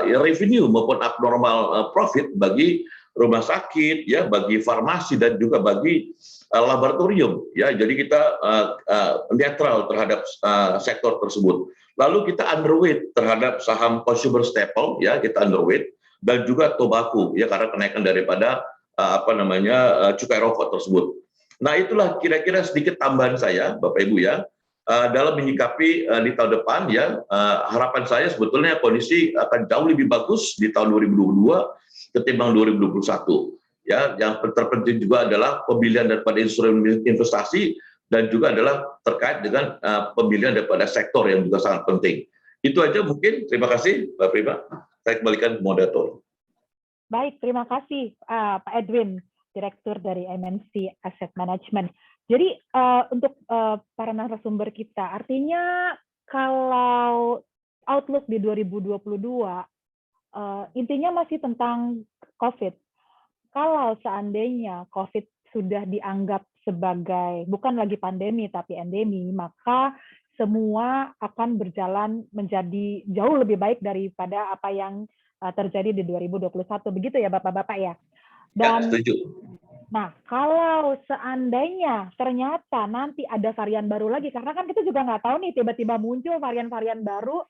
revenue maupun abnormal profit bagi rumah sakit, ya, bagi farmasi dan juga bagi laboratorium, ya. Jadi kita netral terhadap sektor tersebut. Lalu kita underweight terhadap saham consumer staple, ya, kita underweight, dan juga tobacco, ya, karena kenaikan daripada cukai rokok tersebut. Nah, itulah kira-kira sedikit tambahan saya, Bapak Ibu ya. Dalam menyikapi di tahun depan ya, harapan saya sebetulnya kondisi akan jauh lebih bagus di tahun 2022 ketimbang 2021. Ya, yang terpenting juga adalah pemilihan daripada instrumen investasi dan juga adalah terkait dengan pemilihan daripada sektor yang juga sangat penting. Itu aja mungkin. Terima kasih, Mbak Prima. Saya kembalikan ke moderator. Baik, terima kasih Pak Edwin, Direktur dari MNC Asset Management. Jadi untuk para narasumber kita, artinya kalau outlook di 2022 intinya masih tentang COVID. Kalau seandainya COVID sudah dianggap sebagai bukan lagi pandemi tapi endemi, maka semua akan berjalan menjadi jauh lebih baik daripada apa yang terjadi di 2021. Begitu ya Bapak-Bapak ya. Dan ya, setuju. Nah, kalau seandainya ternyata nanti ada varian baru lagi, karena kan kita juga nggak tahu nih, tiba-tiba muncul varian-varian baru,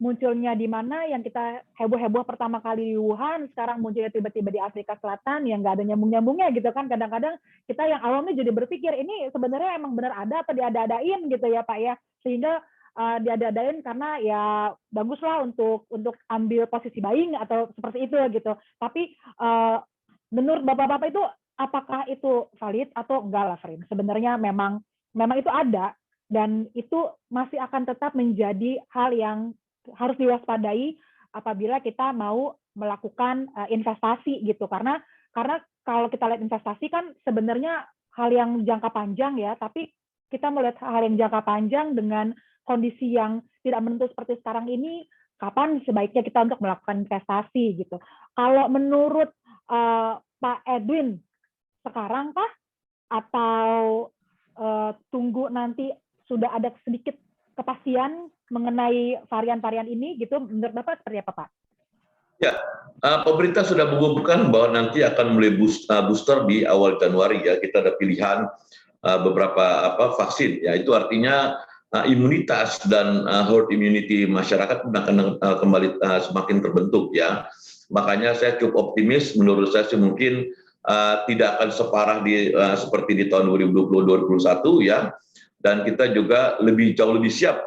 munculnya di mana yang kita heboh-heboh pertama kali di Wuhan, sekarang munculnya tiba-tiba di Afrika Selatan, yang nggak ada nyambung-nyambungnya gitu kan. Kadang-kadang kita yang awamnya jadi berpikir, ini sebenarnya emang benar ada atau diada-adain gitu ya Pak ya. Sehingga diada-adain karena ya baguslah untuk ambil posisi buying atau seperti itu gitu. Tapi menurut Bapak-Bapak itu, apakah itu valid atau enggak lah, Frin? Sebenarnya memang itu ada, dan itu masih akan tetap menjadi hal yang harus diwaspadai apabila kita mau melakukan investasi gitu. Karena kalau kita lihat investasi kan sebenarnya hal yang jangka panjang ya, tapi kita melihat hal yang jangka panjang dengan kondisi yang tidak menentu seperti sekarang ini, kapan sebaiknya kita untuk melakukan investasi gitu. Kalau menurut Pak Edwin, sekarang kah? Atau tunggu nanti sudah ada sedikit kepastian mengenai varian-varian ini gitu? Menurut Bapak seperti apa, Pak? Ya, pemerintah sudah mengumumkan bahwa nanti akan mulai booster di awal Januari ya. Kita ada pilihan beberapa vaksin ya. Itu artinya imunitas dan herd immunity masyarakat akan kembali semakin terbentuk ya. Makanya saya cukup optimis. Menurut saya sih mungkin tidak akan separah seperti di tahun 2020-2021 ya, dan kita juga jauh lebih siap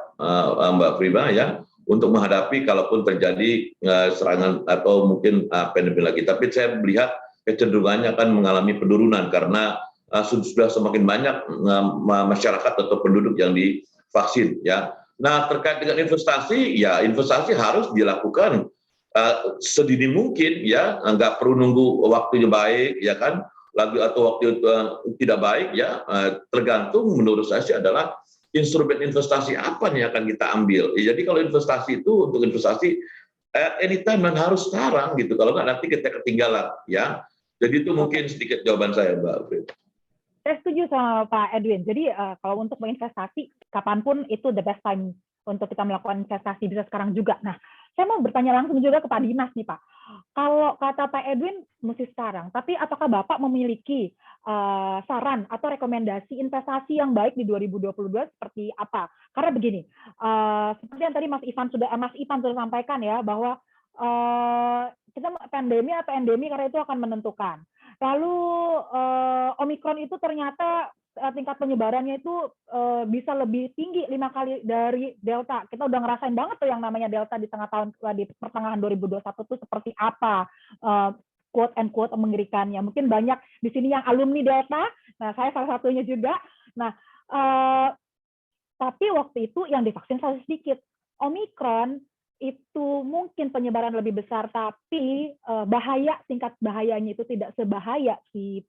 Mbak Prima ya untuk menghadapi kalaupun terjadi serangan atau mungkin pandemi lagi. Tapi saya melihat kecenderungannya akan mengalami penurunan karena sudah semakin banyak masyarakat atau penduduk yang divaksin ya. Nah, terkait dengan investasi ya, investasi harus dilakukan sedini mungkin ya, nggak perlu nunggu waktunya baik ya kan, lagi atau waktu tidak baik ya, tergantung menurut saya sih adalah instrumen investasi apa nih akan kita ambil. Jadi kalau investasi itu untuk investasi anytime dan harus sekarang gitu, kalau nggak nanti kita ketinggalan ya. Jadi itu mungkin sedikit jawaban saya, Mbak Frit. Saya setuju sama Pak Edwin. Jadi kalau untuk menginvestasi kapanpun itu the best time untuk kita melakukan investasi, bisa sekarang juga. Nah, saya mau bertanya langsung juga ke Pak Dimas nih Pak. Kalau kata Pak Edwin mesti sekarang, tapi apakah Bapak memiliki saran atau rekomendasi investasi yang baik di 2022 seperti apa? Karena begini, seperti yang tadi Mas Ivan sudah sampaikan ya, bahwa kita pandemi atau endemi karena itu akan menentukan. Lalu Omikron itu ternyata tingkat penyebarannya itu bisa lebih tinggi 5 kali dari Delta. Kita udah ngerasain banget tuh yang namanya Delta di pertengahan 2021 itu seperti apa, quote and quote mengerikannya. Mungkin banyak di sini yang alumni Delta. Nah, saya salah satunya juga. Nah, tapi waktu itu yang divaksin sangat sedikit. Omikron itu mungkin penyebaran lebih besar, tapi tingkat bahayanya itu tidak sebahaya si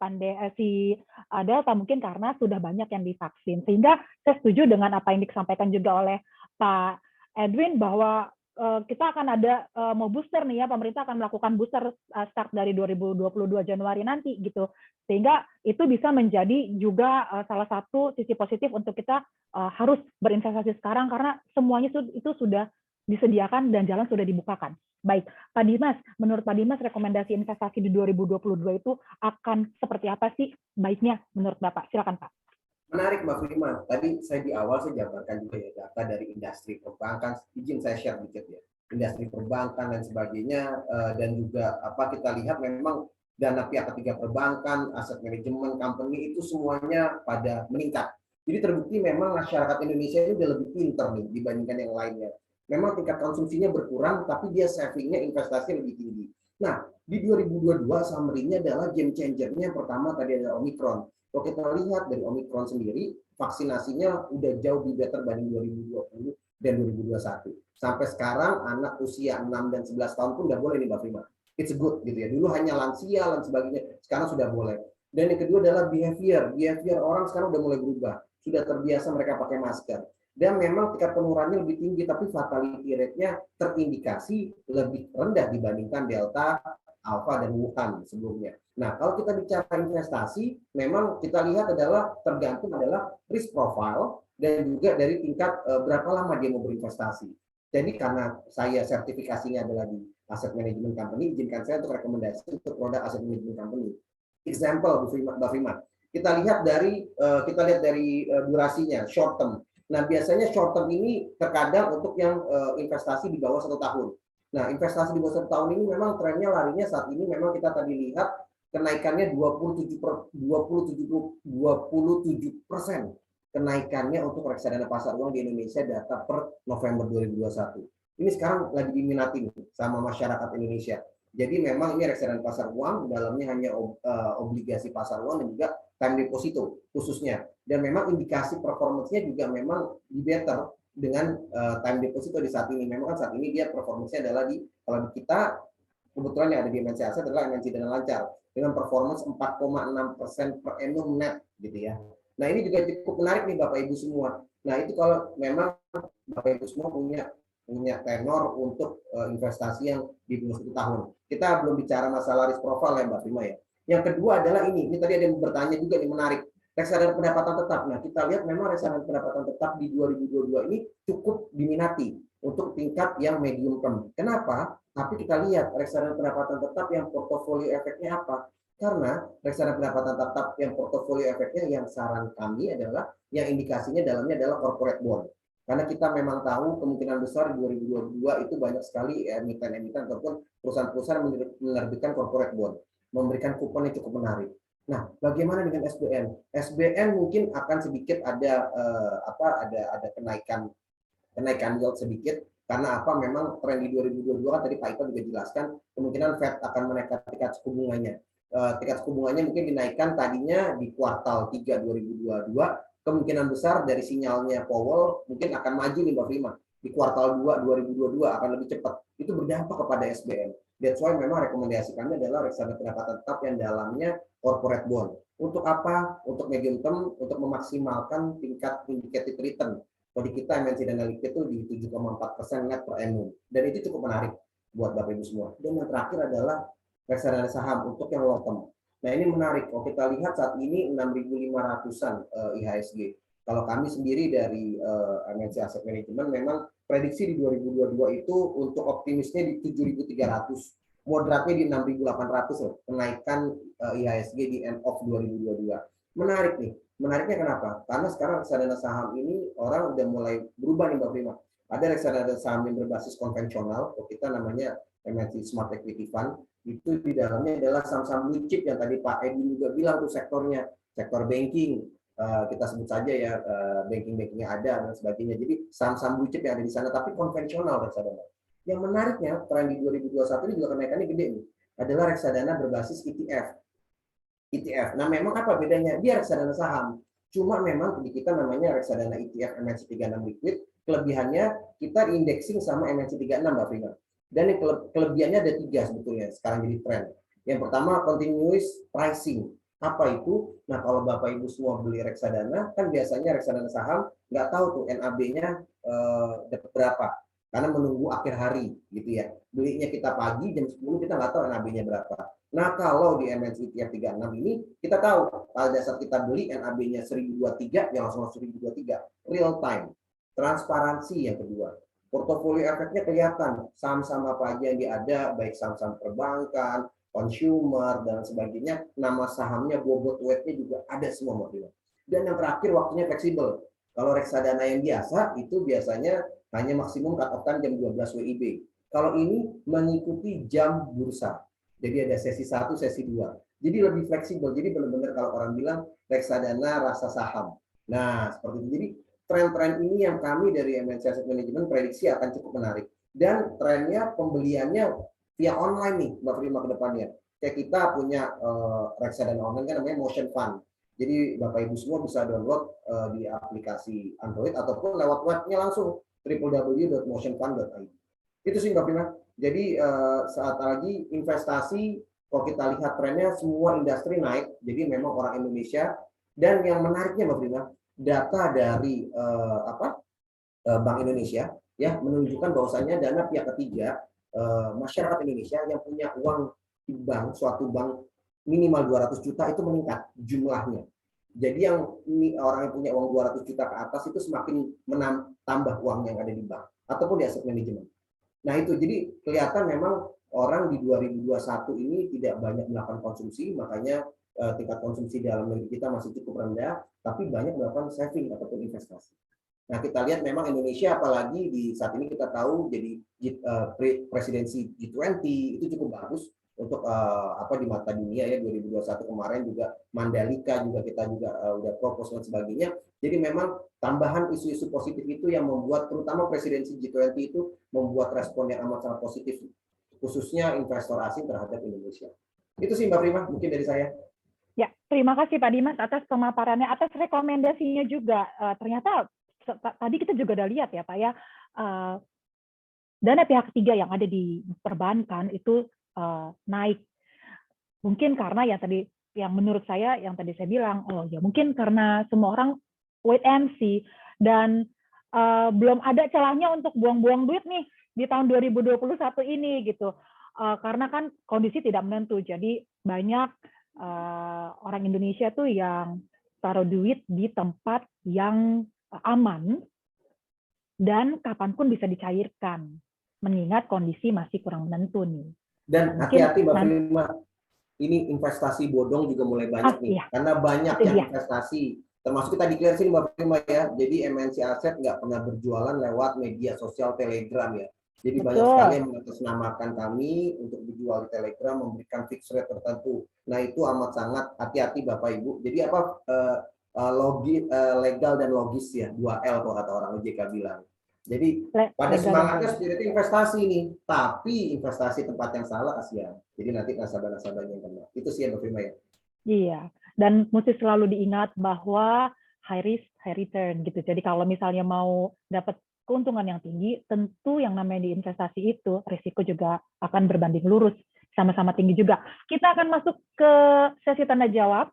Delta, mungkin karena sudah banyak yang divaksin. Sehingga saya setuju dengan apa yang disampaikan juga oleh Pak Edwin bahwa kita akan ada mau booster nih ya, pemerintah akan melakukan booster start dari 2022 Januari nanti gitu, sehingga itu bisa menjadi juga salah satu sisi positif untuk kita harus berinvestasi sekarang karena semuanya itu sudah disediakan dan jalan sudah dibukakan. Baik, Pak Dimas, menurut Pak Dimas rekomendasi investasi di 2022 itu akan seperti apa sih baiknya menurut Bapak? Silakan Pak. Menarik Mbak Firman. Tadi saya di awal saya jabarkan juga ya data dari industri perbankan. Izin saya share dikit ya. Industri perbankan dan sebagainya, dan juga apa kita lihat memang dana pihak ketiga perbankan, aset manajemen company itu semuanya pada meningkat. Jadi terbukti memang masyarakat Indonesia ini udah lebih pintar nih dibandingkan yang lainnya. Memang tingkat konsumsinya berkurang, tapi dia savingnya investasi lebih tinggi. Nah, di 2022 summary-nya adalah game changer-nya yang pertama tadi ada Omicron. Kalau kita lihat dari Omicron sendiri, vaksinasinya udah jauh lebih better banding 2020 dan 2021. Sampai sekarang anak usia 6 dan 11 tahun pun udah boleh nih Mbak Prima. It's good gitu ya. Dulu hanya lansia dan sebagainya, sekarang sudah boleh. Dan yang kedua adalah behavior. Behavior orang sekarang udah mulai berubah. Sudah terbiasa mereka pakai masker. Dan memang tingkat penularannya lebih tinggi, tapi fatality rate-nya terindikasi lebih rendah dibandingkan Delta, Alpha, dan Wuhan sebelumnya. Nah, kalau kita bicara investasi, memang kita lihat adalah tergantung adalah risk profile dan juga dari tingkat berapa lama dia mau berinvestasi. Jadi karena saya sertifikasinya adalah di asset management company, izinkan saya untuk rekomendasi untuk produk asset management company. Example, Mbak Firman, kita lihat dari durasinya, short term. Nah, biasanya short term ini terkadang untuk yang investasi di bawah 1 tahun. Nah, investasi di bawah 1 tahun ini memang trennya larinya saat ini memang kita tadi lihat kenaikannya 27% kenaikannya untuk reksadana pasar uang di Indonesia data per November 2021. Ini sekarang lagi diminati sama masyarakat Indonesia. Jadi memang ini reksadana pasar uang, dalamnya hanya obligasi pasar uang dan juga time deposito khususnya. Dan memang indikasi performance-nya juga memang better dengan time deposito di saat ini. Memang kan saat ini dia performance-nya adalah kalau di kita kebetulan yang ada di MNC Aset adalah MNC Dana Lancar dengan performance 4,6% per annum net gitu ya. Nah, ini juga cukup menarik nih Bapak Ibu semua. Nah, itu kalau memang Bapak Ibu semua punya tenor untuk investasi yang di bawah 1 tahun. Kita belum bicara masalah risk profile ya Mbak Prima ya. Yang kedua adalah ini tadi ada yang bertanya juga yang menarik. Reksadana pendapatan tetap. Nah, kita lihat memang reksadana pendapatan tetap di 2022 ini cukup diminati untuk tingkat yang medium term. Kenapa? Tapi kita lihat reksadana pendapatan tetap yang portofolio efeknya apa? Karena reksadana pendapatan tetap yang portofolio efeknya yang saran kami adalah yang indikasinya dalamnya adalah corporate bond. Karena kita memang tahu kemungkinan besar di 2022 itu banyak sekali emiten-emiten ataupun perusahaan-perusahaan menerbitkan corporate bond, memberikan kupon yang cukup menarik. Nah, bagaimana dengan SBN? SBN mungkin akan sedikit ada kenaikan yield sedikit karena apa? Memang tren di 2022 kan tadi Pak Ito juga jelaskan kemungkinan Fed akan menaikkan tingkat suku bunganya. Tingkat suku bunganya mungkin dinaikkan tadinya di kuartal 3 2022, kemungkinan besar dari sinyalnya Powell mungkin akan maju nih Mbak Prima. Di kuartal 2 2022 akan lebih cepat. Itu berdampak kepada SBN. That's why memang rekomendasi kami adalah reksadana pendapatan tetap yang dalamnya corporate bond. Untuk apa? Untuk medium term, untuk memaksimalkan tingkat indicated return. Kalau di kita MNC Dana Liquid itu di 7,4% net per annum. Dan itu cukup menarik buat Bapak Ibu semua. Dan yang terakhir adalah reksadana saham untuk yang long term. Nah, ini menarik. Kalau kita lihat saat ini 6.500-an IHSG. Kalau kami sendiri dari MNC Asset Management memang prediksi di 2022 itu untuk optimisnya di 7.300, moderatnya di 6.800 kenaikan IHSG di end of 2022. Menarik nih. Menariknya kenapa? Karena sekarang reksadana saham ini orang udah mulai berubah nih Mbak Prima. Ada reksadana saham yang berbasis konvensional, kita namanya MNC Smart Equity Fund. Itu di dalamnya adalah saham-saham blue chip yang tadi Pak Edi juga bilang tuh sektornya, sektor banking, kita sebut saja ya banking-bankingnya ada dan sebagainya. Jadi saham-saham blue chip yang ada di sana tapi konvensional reksadana. Yang menariknya tren di 2021 ini juga kenaikannya gede nih. Adalah reksadana berbasis ETF. Nah, memang apa bedanya? Dia reksadana saham. Cuma memang di kita namanya reksadana ETF MNC 36 Liquid kelebihannya kita indexing sama MNC 36 Mbak Prima. Dan yang kelebihannya ada 3 sebetulnya sekarang jadi tren. Yang pertama continuous pricing. Apa itu? Nah, kalau Bapak Ibu semua beli reksadana, kan biasanya reksadana saham nggak tahu tuh NAB-nya dapat berapa. Karena menunggu akhir hari gitu ya. Belinya kita pagi jam 10 kita nggak tahu NAB-nya berapa. Nah, kalau di MNC ETF 36 ini kita tahu pada saat kita beli NAB-nya 1023 ya langsung 1023 real time. Transparansi yang kedua. Portofolio efeknya kelihatan, saham-saham apa aja yang ada, baik saham-saham perbankan, consumer dan sebagainya, nama sahamnya, bobot weight-nya juga ada semua modelnya. Dan yang terakhir waktunya fleksibel. Kalau reksadana yang biasa itu biasanya hanya maksimum cut off time jam 12 WIB. Kalau ini mengikuti jam bursa. Jadi ada sesi 1, sesi 2. Jadi lebih fleksibel. Jadi benar-benar kalau orang bilang reksadana rasa saham. Nah, seperti itu. Jadi tren-tren ini yang kami dari MNC Asset Management prediksi akan cukup menarik. Dan trennya pembeliannya via online nih, Mbak Prima ke depannya. Kayak kita punya reksadana online kan namanya Motion Fund. Jadi Bapak Ibu semua bisa download di aplikasi Android ataupun lewat webnya langsung www.motionfund.id. Itu sih Mbak Prima. Jadi saat lagi investasi, kalau kita lihat trennya semua industri naik. Jadi memang orang Indonesia. Dan yang menariknya Mbak Prima, data dari Bank Indonesia ya menunjukkan bahwasanya dana pihak ketiga masyarakat Indonesia yang punya uang di bank, suatu bank minimal 200 juta itu meningkat jumlahnya. Jadi yang orang yang punya uang 200 juta ke atas itu semakin menambah uang yang ada di bank ataupun di aset manajemen. Nah itu jadi kelihatan memang orang di 2021 ini tidak banyak melakukan konsumsi, makanya tingkat konsumsi dalam negeri kita masih cukup rendah, tapi banyak melakukan saving ataupun investasi. Nah kita lihat memang Indonesia apalagi di saat ini kita tahu jadi presidensi G20 itu cukup bagus untuk di mata dunia ya. 2021 kemarin juga Mandalika juga kita juga udah propose dan sebagainya. Jadi memang tambahan isu-isu positif itu yang membuat terutama presidensi G20 itu membuat respon yang amat sangat positif khususnya investor asing terhadap Indonesia. Itu sih Mbak Prima mungkin dari saya. Ya, terima kasih Pak Dimas atas pemaparannya, atas rekomendasinya juga. Ternyata tadi kita juga udah lihat ya Pak ya, dana pihak ketiga yang ada di perbankan itu naik. Mungkin karena yang menurut saya yang tadi saya bilang, oh ya mungkin karena semua orang wait and see dan belum ada celahnya untuk buang-buang duit nih di tahun 2021 ini gitu. Karena kan kondisi tidak menentu, jadi banyak orang Indonesia tuh yang taruh duit di tempat yang aman dan kapanpun bisa dicairkan, mengingat kondisi masih kurang menentu nih. Dan hati-hati Mbak Prima, ini investasi bodong juga mulai banyak nih, iya. Karena banyak yang investasi, termasuk kita declare sini Mbak Prima ya, jadi MNC Asset nggak pernah berjualan lewat media sosial Telegram ya. Jadi banyak sekali yang mengatasnamakan kami untuk dijual di Telegram, memberikan fixed rate tertentu. Nah itu amat sangat hati-hati Bapak Ibu. Jadi legal dan logis ya, 2L kalau kata orang OJK bilang. Jadi pada semangatnya spirit investasi nih, tapi investasi tempat yang salah kasihan. Jadi nanti nasabah-nasabahnya yang kena. Itu sih yang Mbak Prima ya. Iya, dan mesti selalu diingat bahwa high risk, high return gitu. Jadi kalau misalnya mau dapat keuntungan yang tinggi, tentu yang namanya di investasi itu risiko juga akan berbanding lurus, sama-sama tinggi juga. Kita akan masuk ke sesi tanda jawab.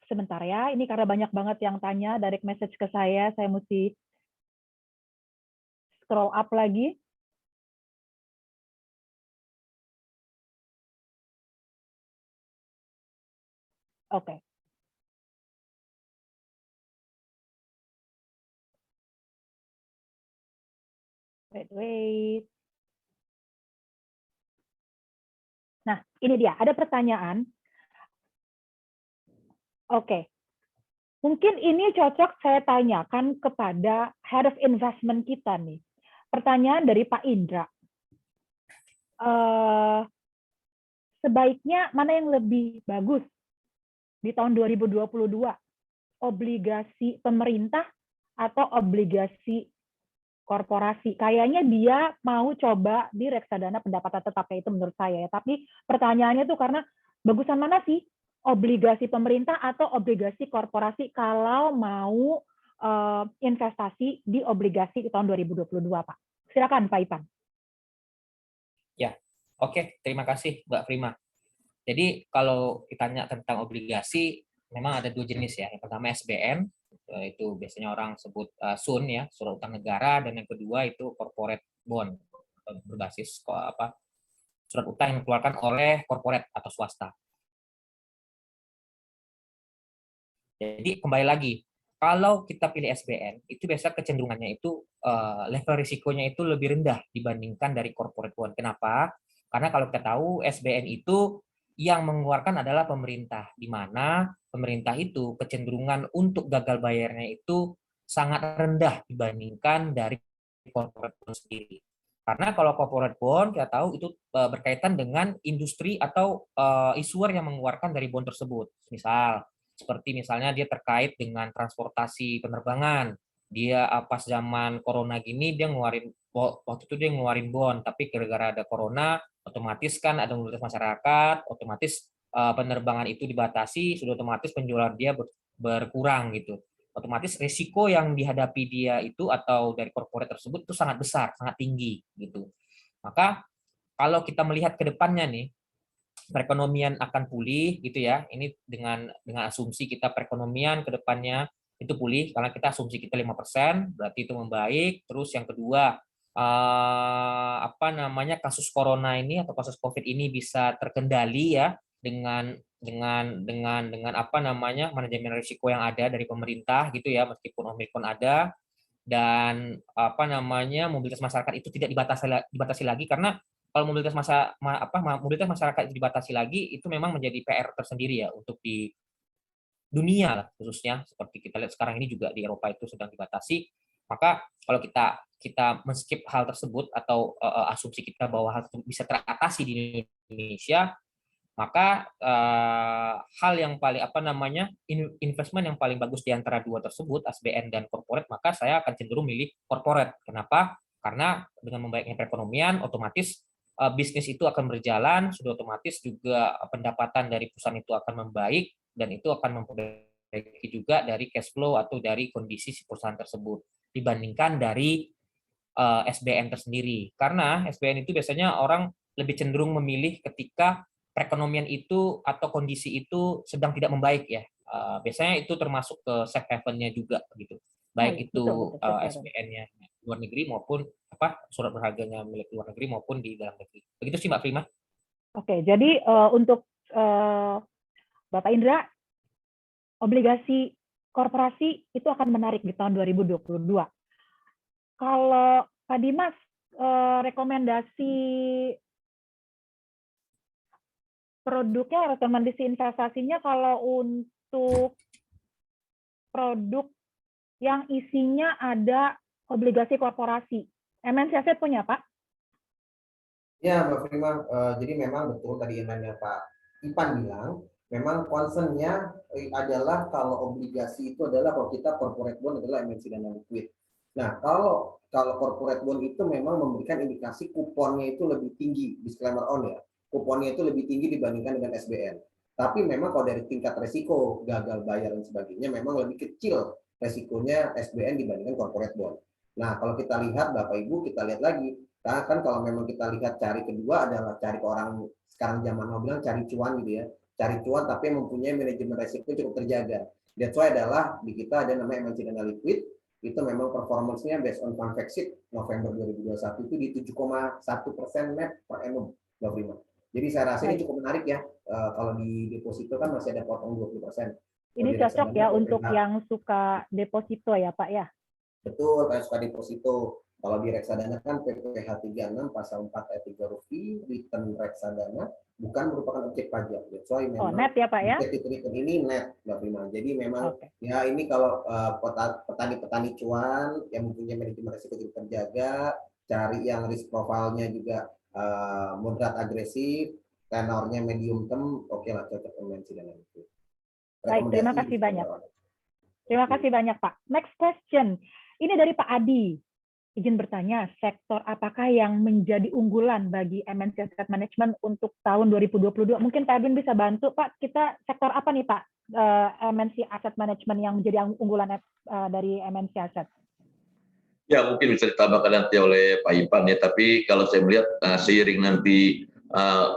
Sebentar ya, ini karena banyak banget yang tanya direct message ke saya mesti scroll up lagi. Oke. Wait. Nah, ini dia, ada pertanyaan. Oke. Mungkin ini cocok saya tanyakan kepada Head of Investment kita nih. Pertanyaan dari Pak Indra. Sebaiknya mana yang lebih bagus di tahun 2022? Obligasi pemerintah atau obligasi korporasi? Kayaknya dia mau coba di reksadana pendapatan tetapnya itu menurut saya. Tapi pertanyaannya tuh karena bagusan mana sih? Obligasi pemerintah atau obligasi korporasi kalau mau investasi di obligasi di tahun 2022, Pak. Silakan, Pak Ipan. Ya, oke, terima kasih Mbak Prima. Jadi kalau ditanya tentang obligasi, memang ada 2 jenis ya. Yang pertama SBN, itu biasanya orang sebut SUN ya, surat utang negara, dan yang kedua itu corporate bond, berbasis surat utang yang dikeluarkan oleh corporate atau swasta. Jadi kembali lagi, kalau kita pilih SBN, itu biasa kecenderungannya itu level risikonya itu lebih rendah dibandingkan dari corporate bond. Kenapa? Karena kalau kita tahu SBN itu yang mengeluarkan adalah pemerintah, di mana pemerintah itu kecenderungan untuk gagal bayarnya itu sangat rendah dibandingkan dari corporate bond sendiri. Karena kalau corporate bond kita tahu itu berkaitan dengan industri atau issuer yang mengeluarkan dari bond tersebut. Misal seperti misalnya dia terkait dengan transportasi penerbangan. Dia pas zaman corona gini dia ngeluarin waktu itu dia ngeluarin bond, tapi gara-gara ada corona otomatis kan ada mobilitas masyarakat, otomatis penerbangan itu dibatasi, sudah otomatis penjualan dia berkurang gitu. Otomatis risiko yang dihadapi dia itu atau dari corporate tersebut itu sangat besar, sangat tinggi gitu. Maka kalau kita melihat ke depannya nih, perekonomian akan pulih gitu ya. Ini dengan asumsi kita perekonomian ke depannya itu pulih karena kita asumsi kita 5%, berarti itu membaik. Terus yang kedua, kasus corona ini atau kasus Covid ini bisa terkendali ya dengan manajemen risiko yang ada dari pemerintah gitu ya, meskipun Omikron ada, dan mobilitas masyarakat itu tidak dibatasi lagi, karena kalau mobilitas masyarakat itu dibatasi lagi, itu memang menjadi PR tersendiri ya untuk di dunia lah, khususnya seperti kita lihat sekarang ini juga di Eropa itu sedang dibatasi. Maka kalau kita men-skip hal tersebut atau asumsi kita bahwa hal tersebut bisa teratasi di Indonesia, maka hal yang paling investment yang paling bagus di antara dua tersebut, SBN dan corporate, maka saya akan cenderung milih corporate. Kenapa? Karena dengan membaiknya perekonomian, otomatis bisnis itu akan berjalan, sudah otomatis juga pendapatan dari perusahaan itu akan membaik, dan itu akan memperbaiki juga dari cash flow atau dari kondisi si perusahaan tersebut dibandingkan dari SBN tersendiri. Karena SBN itu biasanya orang lebih cenderung memilih ketika perekonomian itu atau kondisi itu sedang tidak membaik ya. Biasanya itu termasuk ke safe haven-nya juga gitu. Baik itu SBN-nya luar negeri maupun surat berharganya milik luar negeri maupun di dalam negeri. Begitu sih Mbak Prima. Oke, jadi untuk Bapak Indra, obligasi korporasi itu akan menarik di tahun 2022. Kalau Pak Dimas, rekomendasi produknya, rekomendasi investasinya kalau untuk produk yang isinya ada obligasi korporasi, MNC punya, Pak? Ya, Mbak Prima, jadi memang betul tadi yang Pak Ipan bilang, memang concern-nya adalah kalau obligasi itu adalah kalau kita corporate bond adalah emisi dana liquid. Nah, kalau corporate bond itu memang memberikan indikasi kuponnya itu lebih tinggi, disclaimer on ya, kuponnya itu lebih tinggi dibandingkan dengan SBN. Tapi memang kalau dari tingkat resiko gagal bayar dan sebagainya memang lebih kecil resikonya SBN dibandingkan corporate bond. Nah, kalau kita lihat Bapak Ibu, kita lihat lagi, kan kalau memang kita lihat cari kedua adalah cari ke orang sekarang zaman mau bilang cari cuan gitu ya, cari cuan tapi yang mempunyai manajemen resiko cukup terjaga. That's why adalah di kita ada namanya emisi dana liquid, itu memang performance-nya based on Convexit November 2021 itu di 7,1% net per annum, Mbak Prima. Jadi saya rasa ini cukup menarik ya, kalau di deposito kan masih ada potong 20%. Ini cocok ya untuk yang suka deposito ya Pak ya? Betul, kayak suka deposito. Kalau di reksadana kan PPh 36 pasal 4 ayat 3 huruf I, return reksadana bukan merupakan objek pajak. Jadi memang net ya Pak ya? Return ini net, Mbak Prima. Jadi memang ya ini kalau petani-petani cuan yang mempunyai manajemen risiko cukup terjaga, cari yang risk profile-nya juga moderat agresif, tenornya medium term, oke lah cocok MNC dan itu. Baik, terima kasih banyak. Terima kasih banyak Pak. Next question. Ini dari Pak Adi. izin bertanya, sektor apakah yang menjadi unggulan bagi MNC Asset Management untuk tahun 2022? Mungkin Pak Edwin bisa bantu, Pak. Kita sektor apa nih, Pak, MNC Asset Management yang menjadi unggulan dari MNC Asset? Ya, mungkin bisa ditambahkan nanti oleh Pak Ipan ya, tapi kalau saya melihat seiring nanti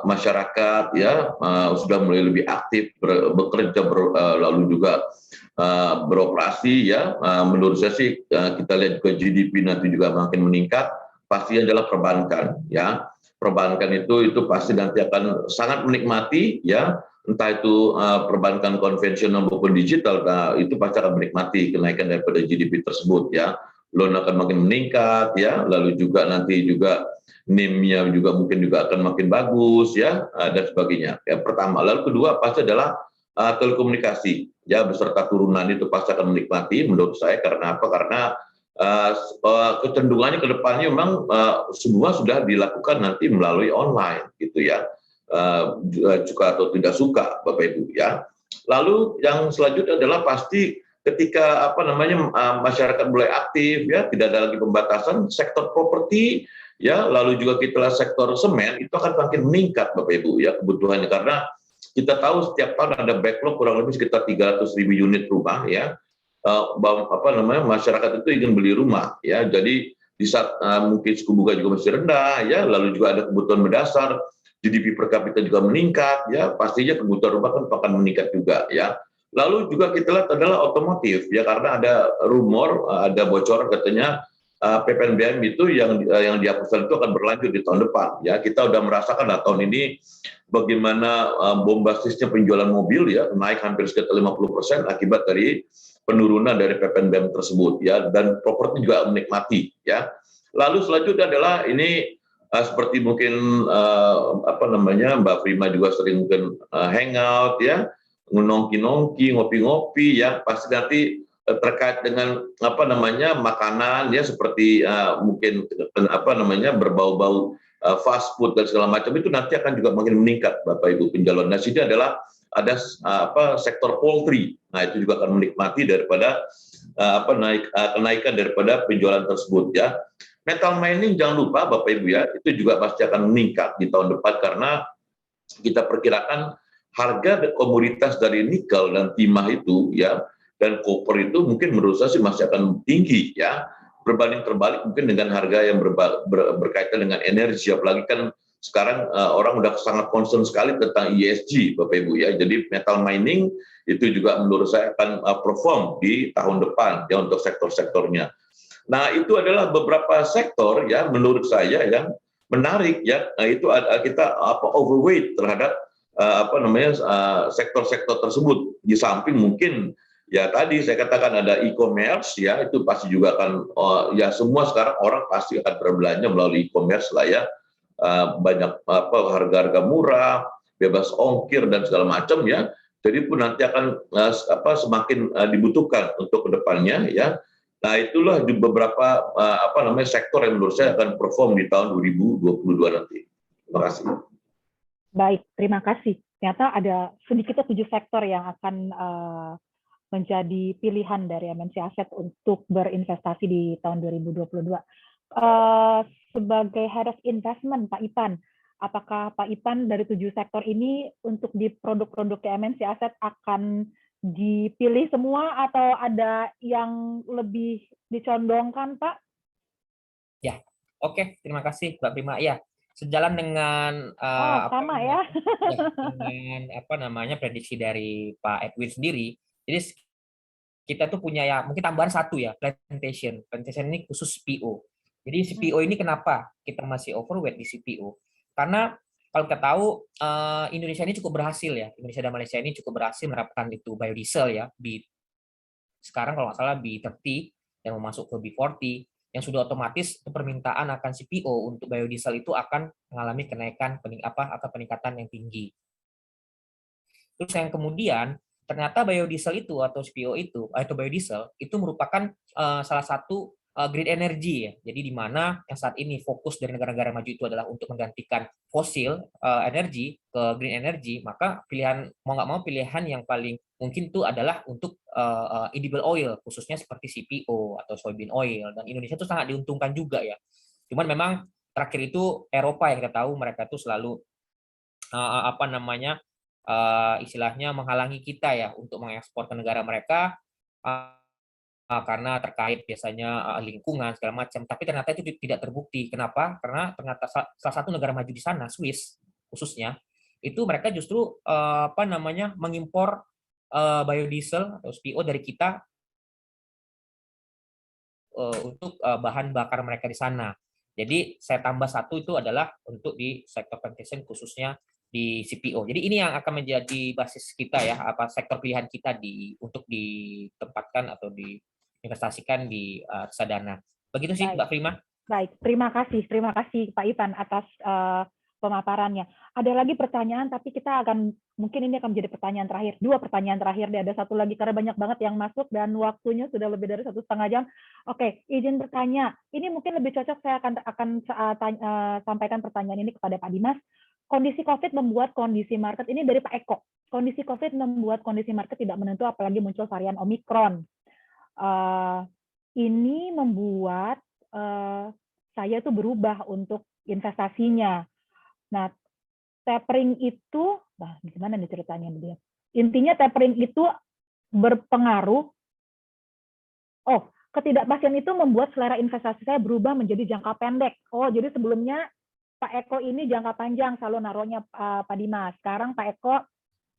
masyarakat ya sudah mulai lebih aktif bekerja lalu juga beroperasi ya, menurut saya sih kita lihat juga GDP nanti juga makin meningkat, pasti adalah perbankan ya. Perbankan itu pasti nanti akan sangat menikmati ya, entah itu perbankan konvensional maupun digital, itu pasti akan menikmati kenaikan daripada GDP tersebut ya. Loan akan makin meningkat ya, lalu juga nanti juga NIM-nya juga mungkin juga akan makin bagus ya, dan sebagainya. Yang pertama, lalu kedua pasti adalah telekomunikasi ya, beserta turunan itu pasti akan menikmati menurut saya. Karena apa? Karena kecenderungannya ke depannya memang semua sudah dilakukan nanti melalui online gitu ya, suka atau tidak suka Bapak Ibu ya. Lalu yang selanjutnya adalah pasti ketika masyarakat mulai aktif ya, tidak ada lagi pembatasan, sektor properti ya, lalu juga kita sektor semen itu akan makin meningkat Bapak Ibu ya kebutuhannya, karena kita tahu setiap tahun ada backlog kurang lebih sekitar 300.000 unit rumah ya. Masyarakat itu ingin beli rumah ya, jadi di saat mungkin suku bunga juga masih rendah ya, lalu juga ada kebutuhan mendasar, GDP per kapita juga meningkat ya, pastinya kebutuhan rumah kan akan meningkat juga ya. Lalu juga kita lihat adalah otomotif ya, karena ada rumor, ada bocoran katanya PPNBM itu yang dihapuskan itu akan berlanjut di tahun depan ya. Kita udah merasakan tahun ini bagaimana bombastisnya penjualan mobil ya, naik hampir sekitar 50% akibat dari penurunan dari PPNBM tersebut ya, dan properti juga menikmati ya. Lalu selanjutnya adalah ini seperti mungkin Mbak Prima juga sering mungkin hangout ya, nongki-nongki, ngopi-ngopi ya, pasti nanti terkait dengan makanan ya, seperti mungkin berbau-bau fast food dan segala macam, itu nanti akan juga makin meningkat Bapak Ibu penjualan. Nah, sini adalah ada sektor poultry. Nah, itu juga akan menikmati daripada kenaikan daripada penjualan tersebut ya. Metal mining jangan lupa Bapak Ibu ya, itu juga pasti akan meningkat di tahun depan, karena kita perkirakan harga komoditas dari nikel dan timah itu ya, dan koper itu mungkin menurut saya sih masih akan tinggi ya, berbanding terbalik mungkin dengan harga yang berkaitan dengan energi, apalagi kan sekarang orang udah sangat concern sekali tentang ESG Bapak Ibu ya. Jadi metal mining itu juga menurut saya akan perform di tahun depan ya untuk sektor-sektornya. Nah, itu adalah beberapa sektor ya menurut saya yang menarik ya. Nah, itu kita overweight terhadap sektor-sektor tersebut. Di samping mungkin ya tadi saya katakan ada e-commerce ya, itu pasti juga akan ya, semua sekarang orang pasti akan berbelanja melalui e-commerce lah ya. Banyak harga-harga murah, bebas ongkir dan segala macam ya. Jadi pun nanti akan semakin dibutuhkan untuk kedepannya ya. Nah, itulah di beberapa sektor yang menurut saya akan perform di tahun 2022 nanti. Terima kasih. Baik, terima kasih. Ternyata ada sedikitnya 7 sektor yang akan menjadi pilihan dari MNC Asset untuk berinvestasi di tahun 2022. Sebagai Head of Investment, Pak Ipan, apakah Pak Ipan dari 7 sektor ini untuk di produk-produk MNC Asset akan dipilih semua atau ada yang lebih dicondongkan, Pak? Ya, oke, terima kasih Mbak Prima. Ya, sejalan dengan dengan prediksi dari Pak Edwin sendiri. Jadi kita tuh punya ya mungkin tambahan satu ya, plantation. Plantation ini khusus CPO. Jadi CPO ini kenapa kita masih overweight di CPO? Karena kalau kita tahu Indonesia ini cukup berhasil ya. Indonesia dan Malaysia ini cukup berhasil menerapkan itu biodiesel ya. Sekarang kalau nggak salah B30 yang mau masuk ke B40, yang sudah otomatis permintaan akan CPO untuk biodiesel itu akan mengalami kenaikan atau peningkatan yang tinggi. Terus yang kemudian ternyata biodiesel itu atau CPO itu atau biodiesel itu merupakan salah satu green energy ya. Jadi di mana yang saat ini fokus dari negara-negara maju itu adalah untuk menggantikan fosil energi ke green energy, maka pilihan mau nggak mau pilihan yang paling mungkin itu adalah untuk edible oil, khususnya seperti CPO atau soybean oil, dan Indonesia itu sangat diuntungkan juga ya. Cuman memang terakhir itu Eropa yang kita tahu mereka itu selalu istilahnya menghalangi kita ya untuk mengekspor ke negara mereka karena terkait biasanya lingkungan segala macam. Tapi ternyata itu tidak terbukti. Kenapa? Karena ternyata salah satu negara maju di sana, Swiss khususnya, itu mereka justru mengimpor biodiesel atau CPO dari kita untuk bahan bakar mereka di sana. Jadi saya tambah satu itu adalah untuk di sektor plantation khususnya di CPO. Jadi ini yang akan menjadi basis kita ya, sektor pilihan kita untuk ditempatkan atau diinvestasikan di reksadana. Begitu sih Mbak Prima. Baik, terima kasih Pak Ivan atas pemaparannya. Ada lagi pertanyaan, tapi mungkin ini akan menjadi pertanyaan terakhir. 2 pertanyaan terakhir, ada satu lagi karena banyak banget yang masuk dan waktunya sudah lebih dari 1,5 jam. Oke, izin bertanya. Ini mungkin lebih cocok saya akan sampaikan pertanyaan ini kepada Pak Dimas. Kondisi COVID membuat kondisi market, ini dari Pak Eko. Kondisi COVID membuat kondisi market tidak menentu, apalagi muncul varian Omikron. Ini membuat saya tuh berubah untuk investasinya. Nah, tapering itu, gimana nih ceritanya dia? Intinya tapering itu berpengaruh. Ketidakpastian itu membuat selera investasi saya berubah menjadi jangka pendek. Jadi sebelumnya Pak Eko ini jangka panjang selalu naruhnya Pak Dimas. Sekarang Pak Eko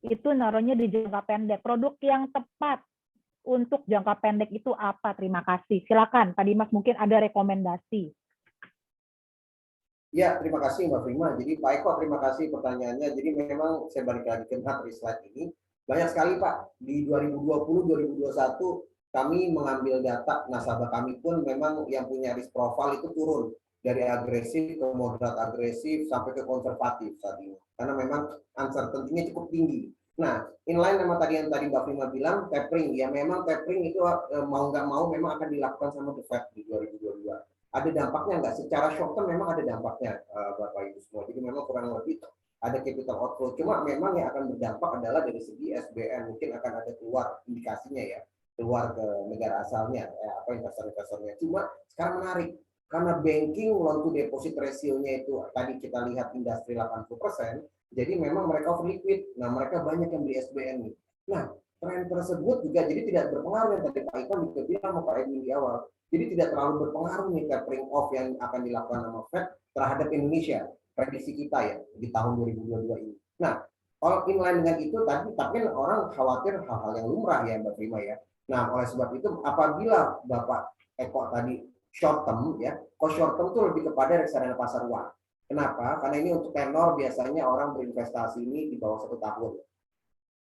itu naruhnya di jangka pendek. Produk yang tepat untuk jangka pendek itu apa? Terima kasih. Silakan Pak Dimas, mungkin ada rekomendasi. Ya, terima kasih Mbak Prima. Jadi Pak Eko, terima kasih pertanyaannya. Jadi memang saya balik lagi ke slide ini. Banyak sekali Pak, di 2020-2021 kami mengambil data nasabah kami pun memang yang punya risk profile itu turun. Dari agresif ke moderat agresif sampai ke konservatif saat ini. Karena memang uncertainty-nya cukup tinggi. Nah, inline sama tadi yang Mbak Prima bilang, tapering. Ya memang tapering itu mau nggak mau memang akan dilakukan sama The Fed di 2022. Ada dampaknya nggak? Secara short term memang ada dampaknya, Bapak Ibu semua. Jadi memang kurang lebih ada capital outflow. Cuma memang yang akan berdampak adalah dari segi SBN. Mungkin akan ada keluar indikasinya ya, keluar ke negara asalnya, investor-investornya. Cuma sekarang menarik. Karena banking loan to deposit ratio-nya itu tadi kita lihat industri 80%, jadi memang mereka over liquid. Nah, mereka banyak yang beli SBN nih. Nah, tren tersebut juga jadi tidak berpengaruh yang tadi Pak Ivan juga bilang sama Pak Edwin di awal. Jadi tidak terlalu berpengaruh nih tapering off yang akan dilakukan sama Fed terhadap Indonesia. Prediksi kita ya di tahun 2022 ini. Nah, all inline dengan itu tadi, tapi orang khawatir hal-hal yang lumrah ya Mbak Prima ya. Nah, oleh sebab itu apabila Bapak Eko tadi short term ya, kalau short term itu lebih kepada reksadana pasar uang. Kenapa? Karena ini untuk tenor biasanya orang berinvestasi ini di bawah 1 tahun.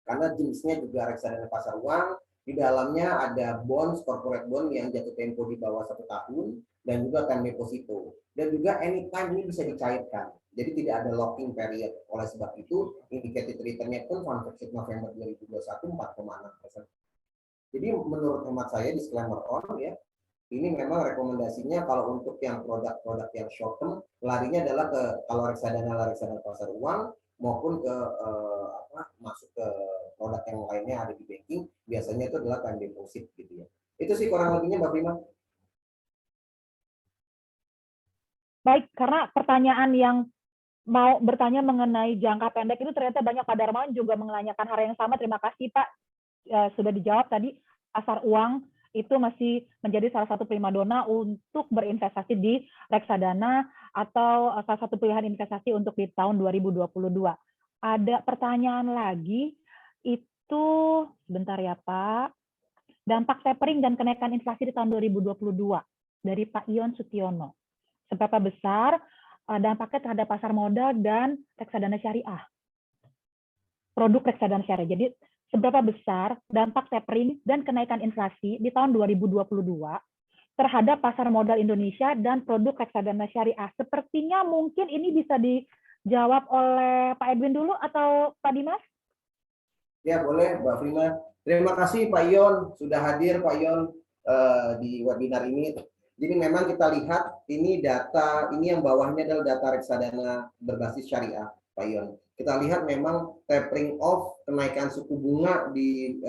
Karena jenisnya juga reksadana pasar uang, di dalamnya ada bonds, corporate bond yang jatuh tempo di bawah 1 tahun, dan juga time deposito. Dan juga anytime ini bisa dicairkan. Jadi tidak ada locking period. Oleh sebab itu, indicated return-nya pun fund exit November 2021 4,6%. Jadi menurut hemat saya, disclaimer on ya, ini memang rekomendasinya kalau untuk yang produk-produk yang short term, larinya adalah ke kalau reksadana pasar uang maupun ke masuk ke produk yang lainnya ada di banking, biasanya itu adalah time deposit gitu ya. Itu sih kurang lebihnya Mbak Prima. Baik, karena pertanyaan yang mau bertanya mengenai jangka pendek itu ternyata banyak Pak Darmawan juga menanyakan hal yang sama. Terima kasih Pak, sudah dijawab tadi. Pasar uang itu masih menjadi salah satu primadona untuk berinvestasi di reksadana atau salah satu pilihan investasi untuk di tahun 2022. Ada pertanyaan lagi, itu sebentar ya Pak. Dampak tapering dan kenaikan inflasi di tahun 2022 dari Pak Ion Sutiono. Seberapa besar dampaknya terhadap pasar modal dan reksadana syariah? Produk reksadana syariah. Jadi seberapa besar dampak tapering dan kenaikan inflasi di tahun 2022 terhadap pasar modal Indonesia dan produk reksadana syariah? Sepertinya mungkin ini bisa dijawab oleh Pak Edwin dulu atau Pak Dimas? Ya boleh Mbak Prima. Terima kasih Pak Ion sudah hadir Pak Ion di webinar ini. Jadi memang kita lihat ini data, ini yang bawahnya adalah data reksadana berbasis syariah, Pak Ion. Kita lihat memang tapering off kenaikan suku bunga di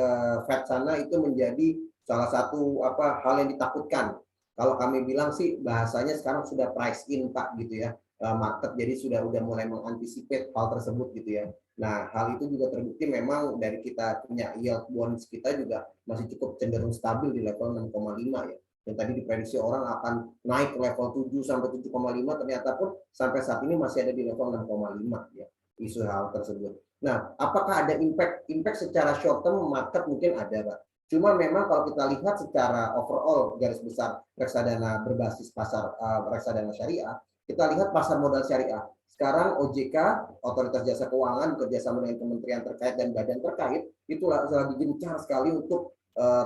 Fed sana itu menjadi salah satu hal yang ditakutkan. Kalau kami bilang sih bahasanya sekarang sudah price in Pak gitu ya, market, jadi sudah mulai mengantisipasi hal tersebut gitu ya. Nah, hal itu juga terbukti memang dari kita punya yield bonds kita juga masih cukup cenderung stabil di level 6,5 ya. Yang tadi diprediksi orang akan naik ke level 7 sampai 7,5, ternyata pun sampai saat ini masih ada di level 6,5 ya, isu hal tersebut. Nah, apakah ada impact secara short term market? Mungkin ada, Pak. Cuma memang kalau kita lihat secara overall garis besar reksadana berbasis pasar reksadana syariah, kita lihat pasar modal syariah. Sekarang OJK, Otoritas Jasa Keuangan, bekerjasama dengan kementerian terkait dan badan terkait, itu lagi gencar sekali untuk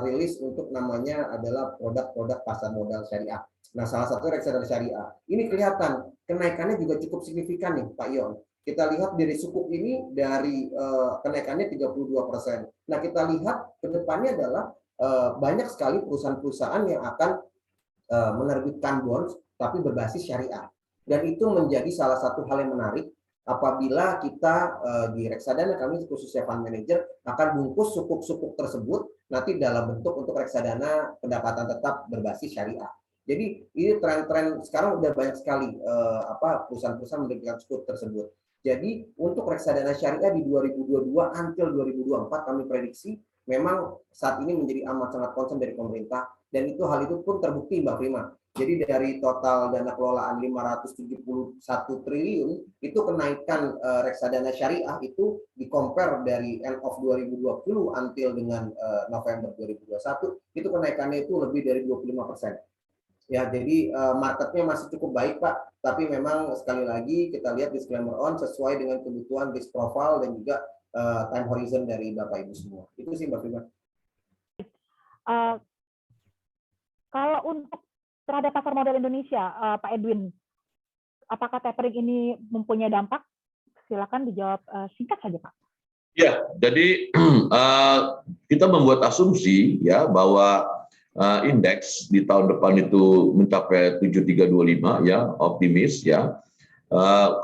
rilis untuk namanya adalah produk-produk pasar modal syariah. Nah, salah satu reksadana syariah. Ini kelihatan kenaikannya juga cukup signifikan nih, Pak Ion. Kita lihat dari sukuk ini dari kenaikannya 32%. Nah, kita lihat ke depannya adalah banyak sekali perusahaan-perusahaan yang akan menerbitkan bonds tapi berbasis syariah. Dan itu menjadi salah satu hal yang menarik apabila kita di reksadana kami khususnya fund manager akan bungkus sukuk-sukuk tersebut nanti dalam bentuk untuk reksadana pendapatan tetap berbasis syariah. Jadi ini tren-tren sekarang udah banyak sekali perusahaan-perusahaan menerbitkan sukuk tersebut. Jadi untuk reksadana syariah di 2022 until 2024 kami prediksi memang saat ini menjadi amat sangat concern dari pemerintah, dan hal itu pun terbukti Mbak Prima. Jadi dari total dana kelolaan 571 triliun itu kenaikan reksadana syariah itu di-compare dari end of 2020 until dengan November 2021 itu kenaikannya itu lebih dari 25%. Ya, jadi marketnya masih cukup baik Pak, tapi memang sekali lagi kita lihat disclaimer on sesuai dengan kebutuhan risk profile dan juga time horizon dari Bapak Ibu semua. Itu sih Mbak Prima. Kalau untuk terhadap pasar modal Indonesia, Pak Edwin, apakah tapering ini mempunyai dampak? Silakan dijawab singkat saja, Pak. Ya, jadi kita membuat asumsi ya bahwa indeks di tahun depan itu mencapai 7325 ya, optimis ya.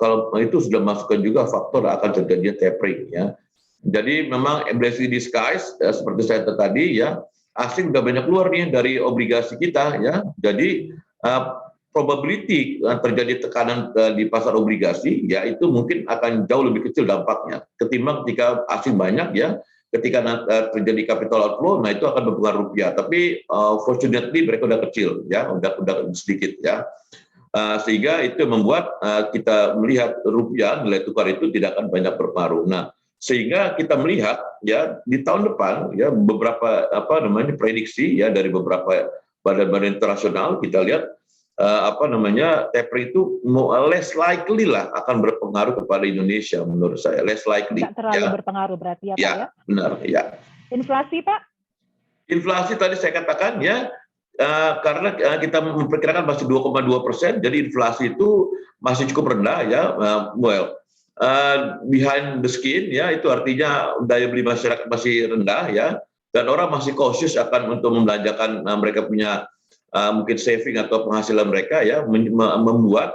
Kalau itu sudah masukkan juga faktor akan terjadinya tapering ya. Jadi memang blessing in disguise seperti saya tadi ya, asing udah banyak keluar nih dari obligasi kita ya. Jadi probability terjadi tekanan di pasar obligasi ya itu mungkin akan jauh lebih kecil dampaknya ketimbang ketika asing banyak ya. Ketika terjadi capital outflow, nah itu akan berpengaruh rupiah. Tapi fortunately mereka udah kecil ya, udah sedikit ya. Sehingga itu membuat kita melihat rupiah nilai tukar itu tidak akan banyak berpengaruh. Nah, sehingga kita melihat ya di tahun depan ya beberapa prediksi ya dari beberapa badan-badan internasional kita lihat tapering itu less likely lah akan berpengaruh kepada Indonesia menurut saya, less likely. Tidak terlalu berpengaruh berarti ya Pak ya? Benar ya. Inflasi Pak? Inflasi tadi saya katakan ya karena kita memperkirakan masih 2,2%, jadi inflasi itu masih cukup rendah ya. Behind the skin ya itu artinya daya beli masyarakat masih rendah ya, dan orang masih cautious akan untuk membelanjakan mereka punya mungkin saving atau penghasilan mereka ya, membuat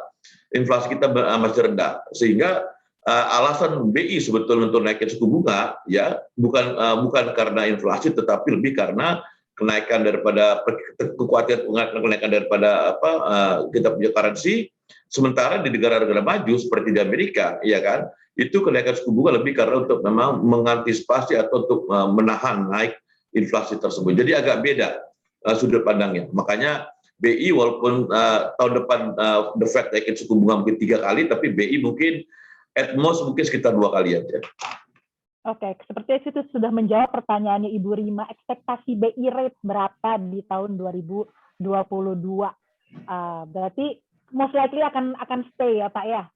inflasi kita masih rendah, sehingga alasan BI sebetulnya untuk naikin suku bunga ya bukan karena inflasi tetapi lebih karena kenaikan daripada kekhawatiran kenaikan daripada kita punya currency, sementara di negara-negara maju seperti di Amerika ya kan itu kenaikan suku bunga lebih karena untuk memang mengantisipasi atau untuk menahan naik inflasi tersebut. Jadi agak beda sudut pandangnya. Makanya BI walaupun tahun depan the Fed naikin suku bunga mungkin 3 kali, tapi BI mungkin at most mungkin sekitar 2 kali aja. Oke, seperti itu sudah menjawab pertanyaannya Ibu Rima. Ekspektasi BI rate berapa di tahun 2022? Berarti most likely akan stay ya Pak ya?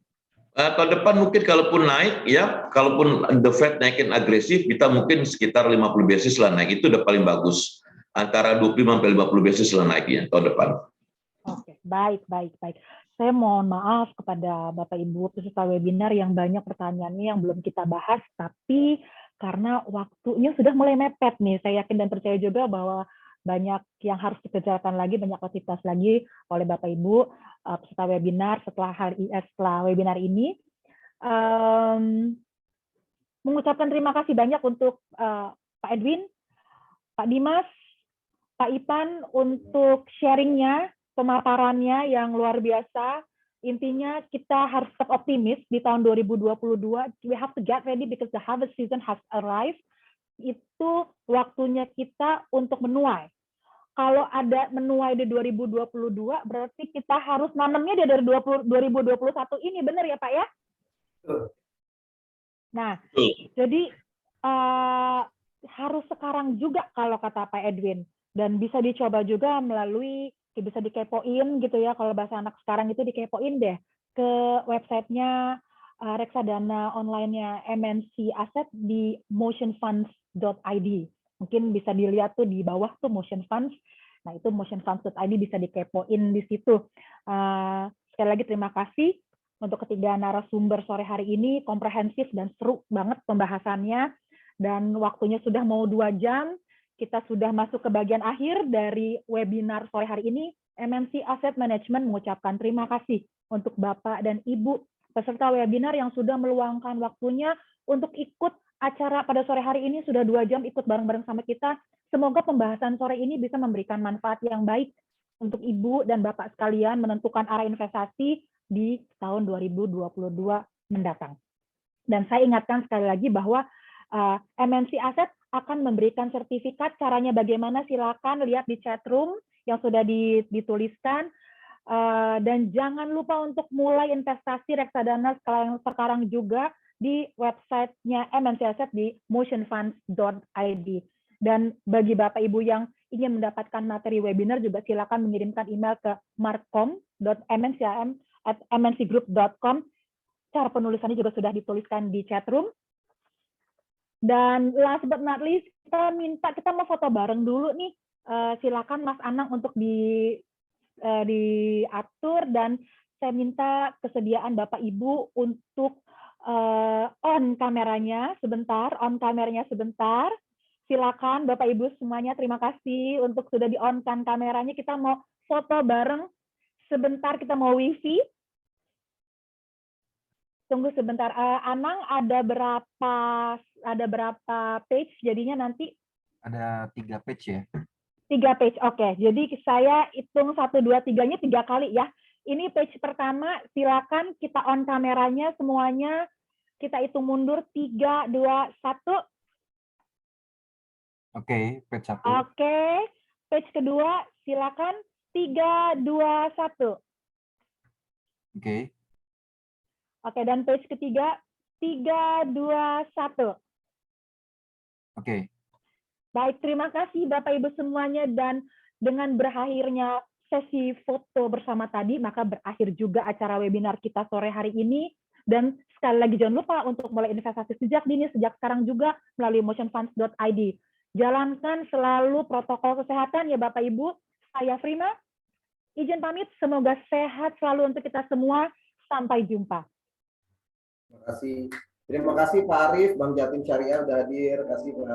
Tahun depan mungkin kalaupun naik ya, kalaupun the Fed naikin agresif, kita mungkin sekitar 50 basis lah naik, itu udah paling bagus. Antara 25-50 basis lah naiknya tahun depan. Oke, baik. Saya mohon maaf kepada Bapak Ibu peserta webinar yang banyak pertanyaannya yang belum kita bahas, tapi karena waktunya sudah mulai mepet nih, saya yakin dan percaya juga bahwa banyak yang harus dikerjakan lagi, banyak aktivitas lagi oleh Bapak Ibu peserta webinar setelah webinar ini. Mengucapkan terima kasih banyak untuk Pak Edwin, Pak Dimas, Pak Ipan untuk sharingnya, pemaparannya yang luar biasa. Intinya kita harus tetap optimis di tahun 2022. We have to get ready because the harvest season has arrived. Itu waktunya kita untuk menuai. Kalau ada menuai di 2022, berarti kita harus nanamnya dari 2021 ini, benar ya Pak ya? Nah, jadi harus sekarang juga kalau kata Pak Edwin. Dan bisa dicoba juga melalui, bisa dikepoin gitu ya, kalau bahasa anak sekarang itu dikepoin deh ke websitenya reksadana online-nya MNC Asset di motionfunds.id. Mungkin bisa dilihat tuh di bawah tuh Motion Funds. Nah itu motionfunds.id bisa dikepoin di situ. Sekali lagi terima kasih untuk ketiga narasumber sore hari ini, komprehensif dan seru banget pembahasannya. Dan waktunya sudah mau 2 jam. Kita sudah masuk ke bagian akhir dari webinar sore hari ini. MNC Asset Management mengucapkan terima kasih untuk Bapak dan Ibu peserta webinar yang sudah meluangkan waktunya untuk ikut acara pada sore hari ini, sudah 2 jam ikut bareng-bareng sama kita. Semoga pembahasan sore ini bisa memberikan manfaat yang baik untuk Ibu dan Bapak sekalian menentukan arah investasi di tahun 2022 mendatang. Dan saya ingatkan sekali lagi bahwa MNC Asset akan memberikan sertifikat. Caranya bagaimana, silakan lihat di chat room yang sudah dituliskan. Dan jangan lupa untuk mulai investasi reksadana sekarang juga di websitenya MNC Asset di motionfunds.id. Dan bagi Bapak Ibu yang ingin mendapatkan materi webinar juga silakan mengirimkan email ke markom.mncgroup.com. Cara penulisannya juga sudah dituliskan di chat room. Dan last but not least, kita mau foto bareng dulu nih. Silakan Mas Anang untuk diatur, dan saya minta kesediaan Bapak Ibu untuk on kameranya sebentar. Silakan Bapak Ibu semuanya, terima kasih untuk sudah di-on-kan kameranya. Kita mau foto bareng sebentar, kita mau wifi. Tunggu sebentar, Anang ada berapa page jadinya nanti? Ada 3 page ya. 3 page, oke. Jadi saya hitung 1, 2, 3-nya 3 kali ya. Ini page pertama, silakan kita on kameranya semuanya. Kita hitung mundur, 3, 2, 1. Oke, page 1. Oke, page kedua, silakan 3, 2, 1. Oke. Oke, dan page ketiga, 3, 2, 1. Oke. Baik, terima kasih Bapak Ibu semuanya, dan dengan berakhirnya sesi foto bersama tadi, maka berakhir juga acara webinar kita sore hari ini. Dan sekali lagi jangan lupa untuk mulai investasi sejak dini, sejak sekarang juga melalui motionfunds.id. Jalankan selalu protokol kesehatan ya Bapak Ibu. Saya Frima, izin pamit, semoga sehat selalu untuk kita semua. Sampai jumpa. Terima kasih Pak Arif, Bang Jatim Syariah sudah hadir. Terima kasih Pak.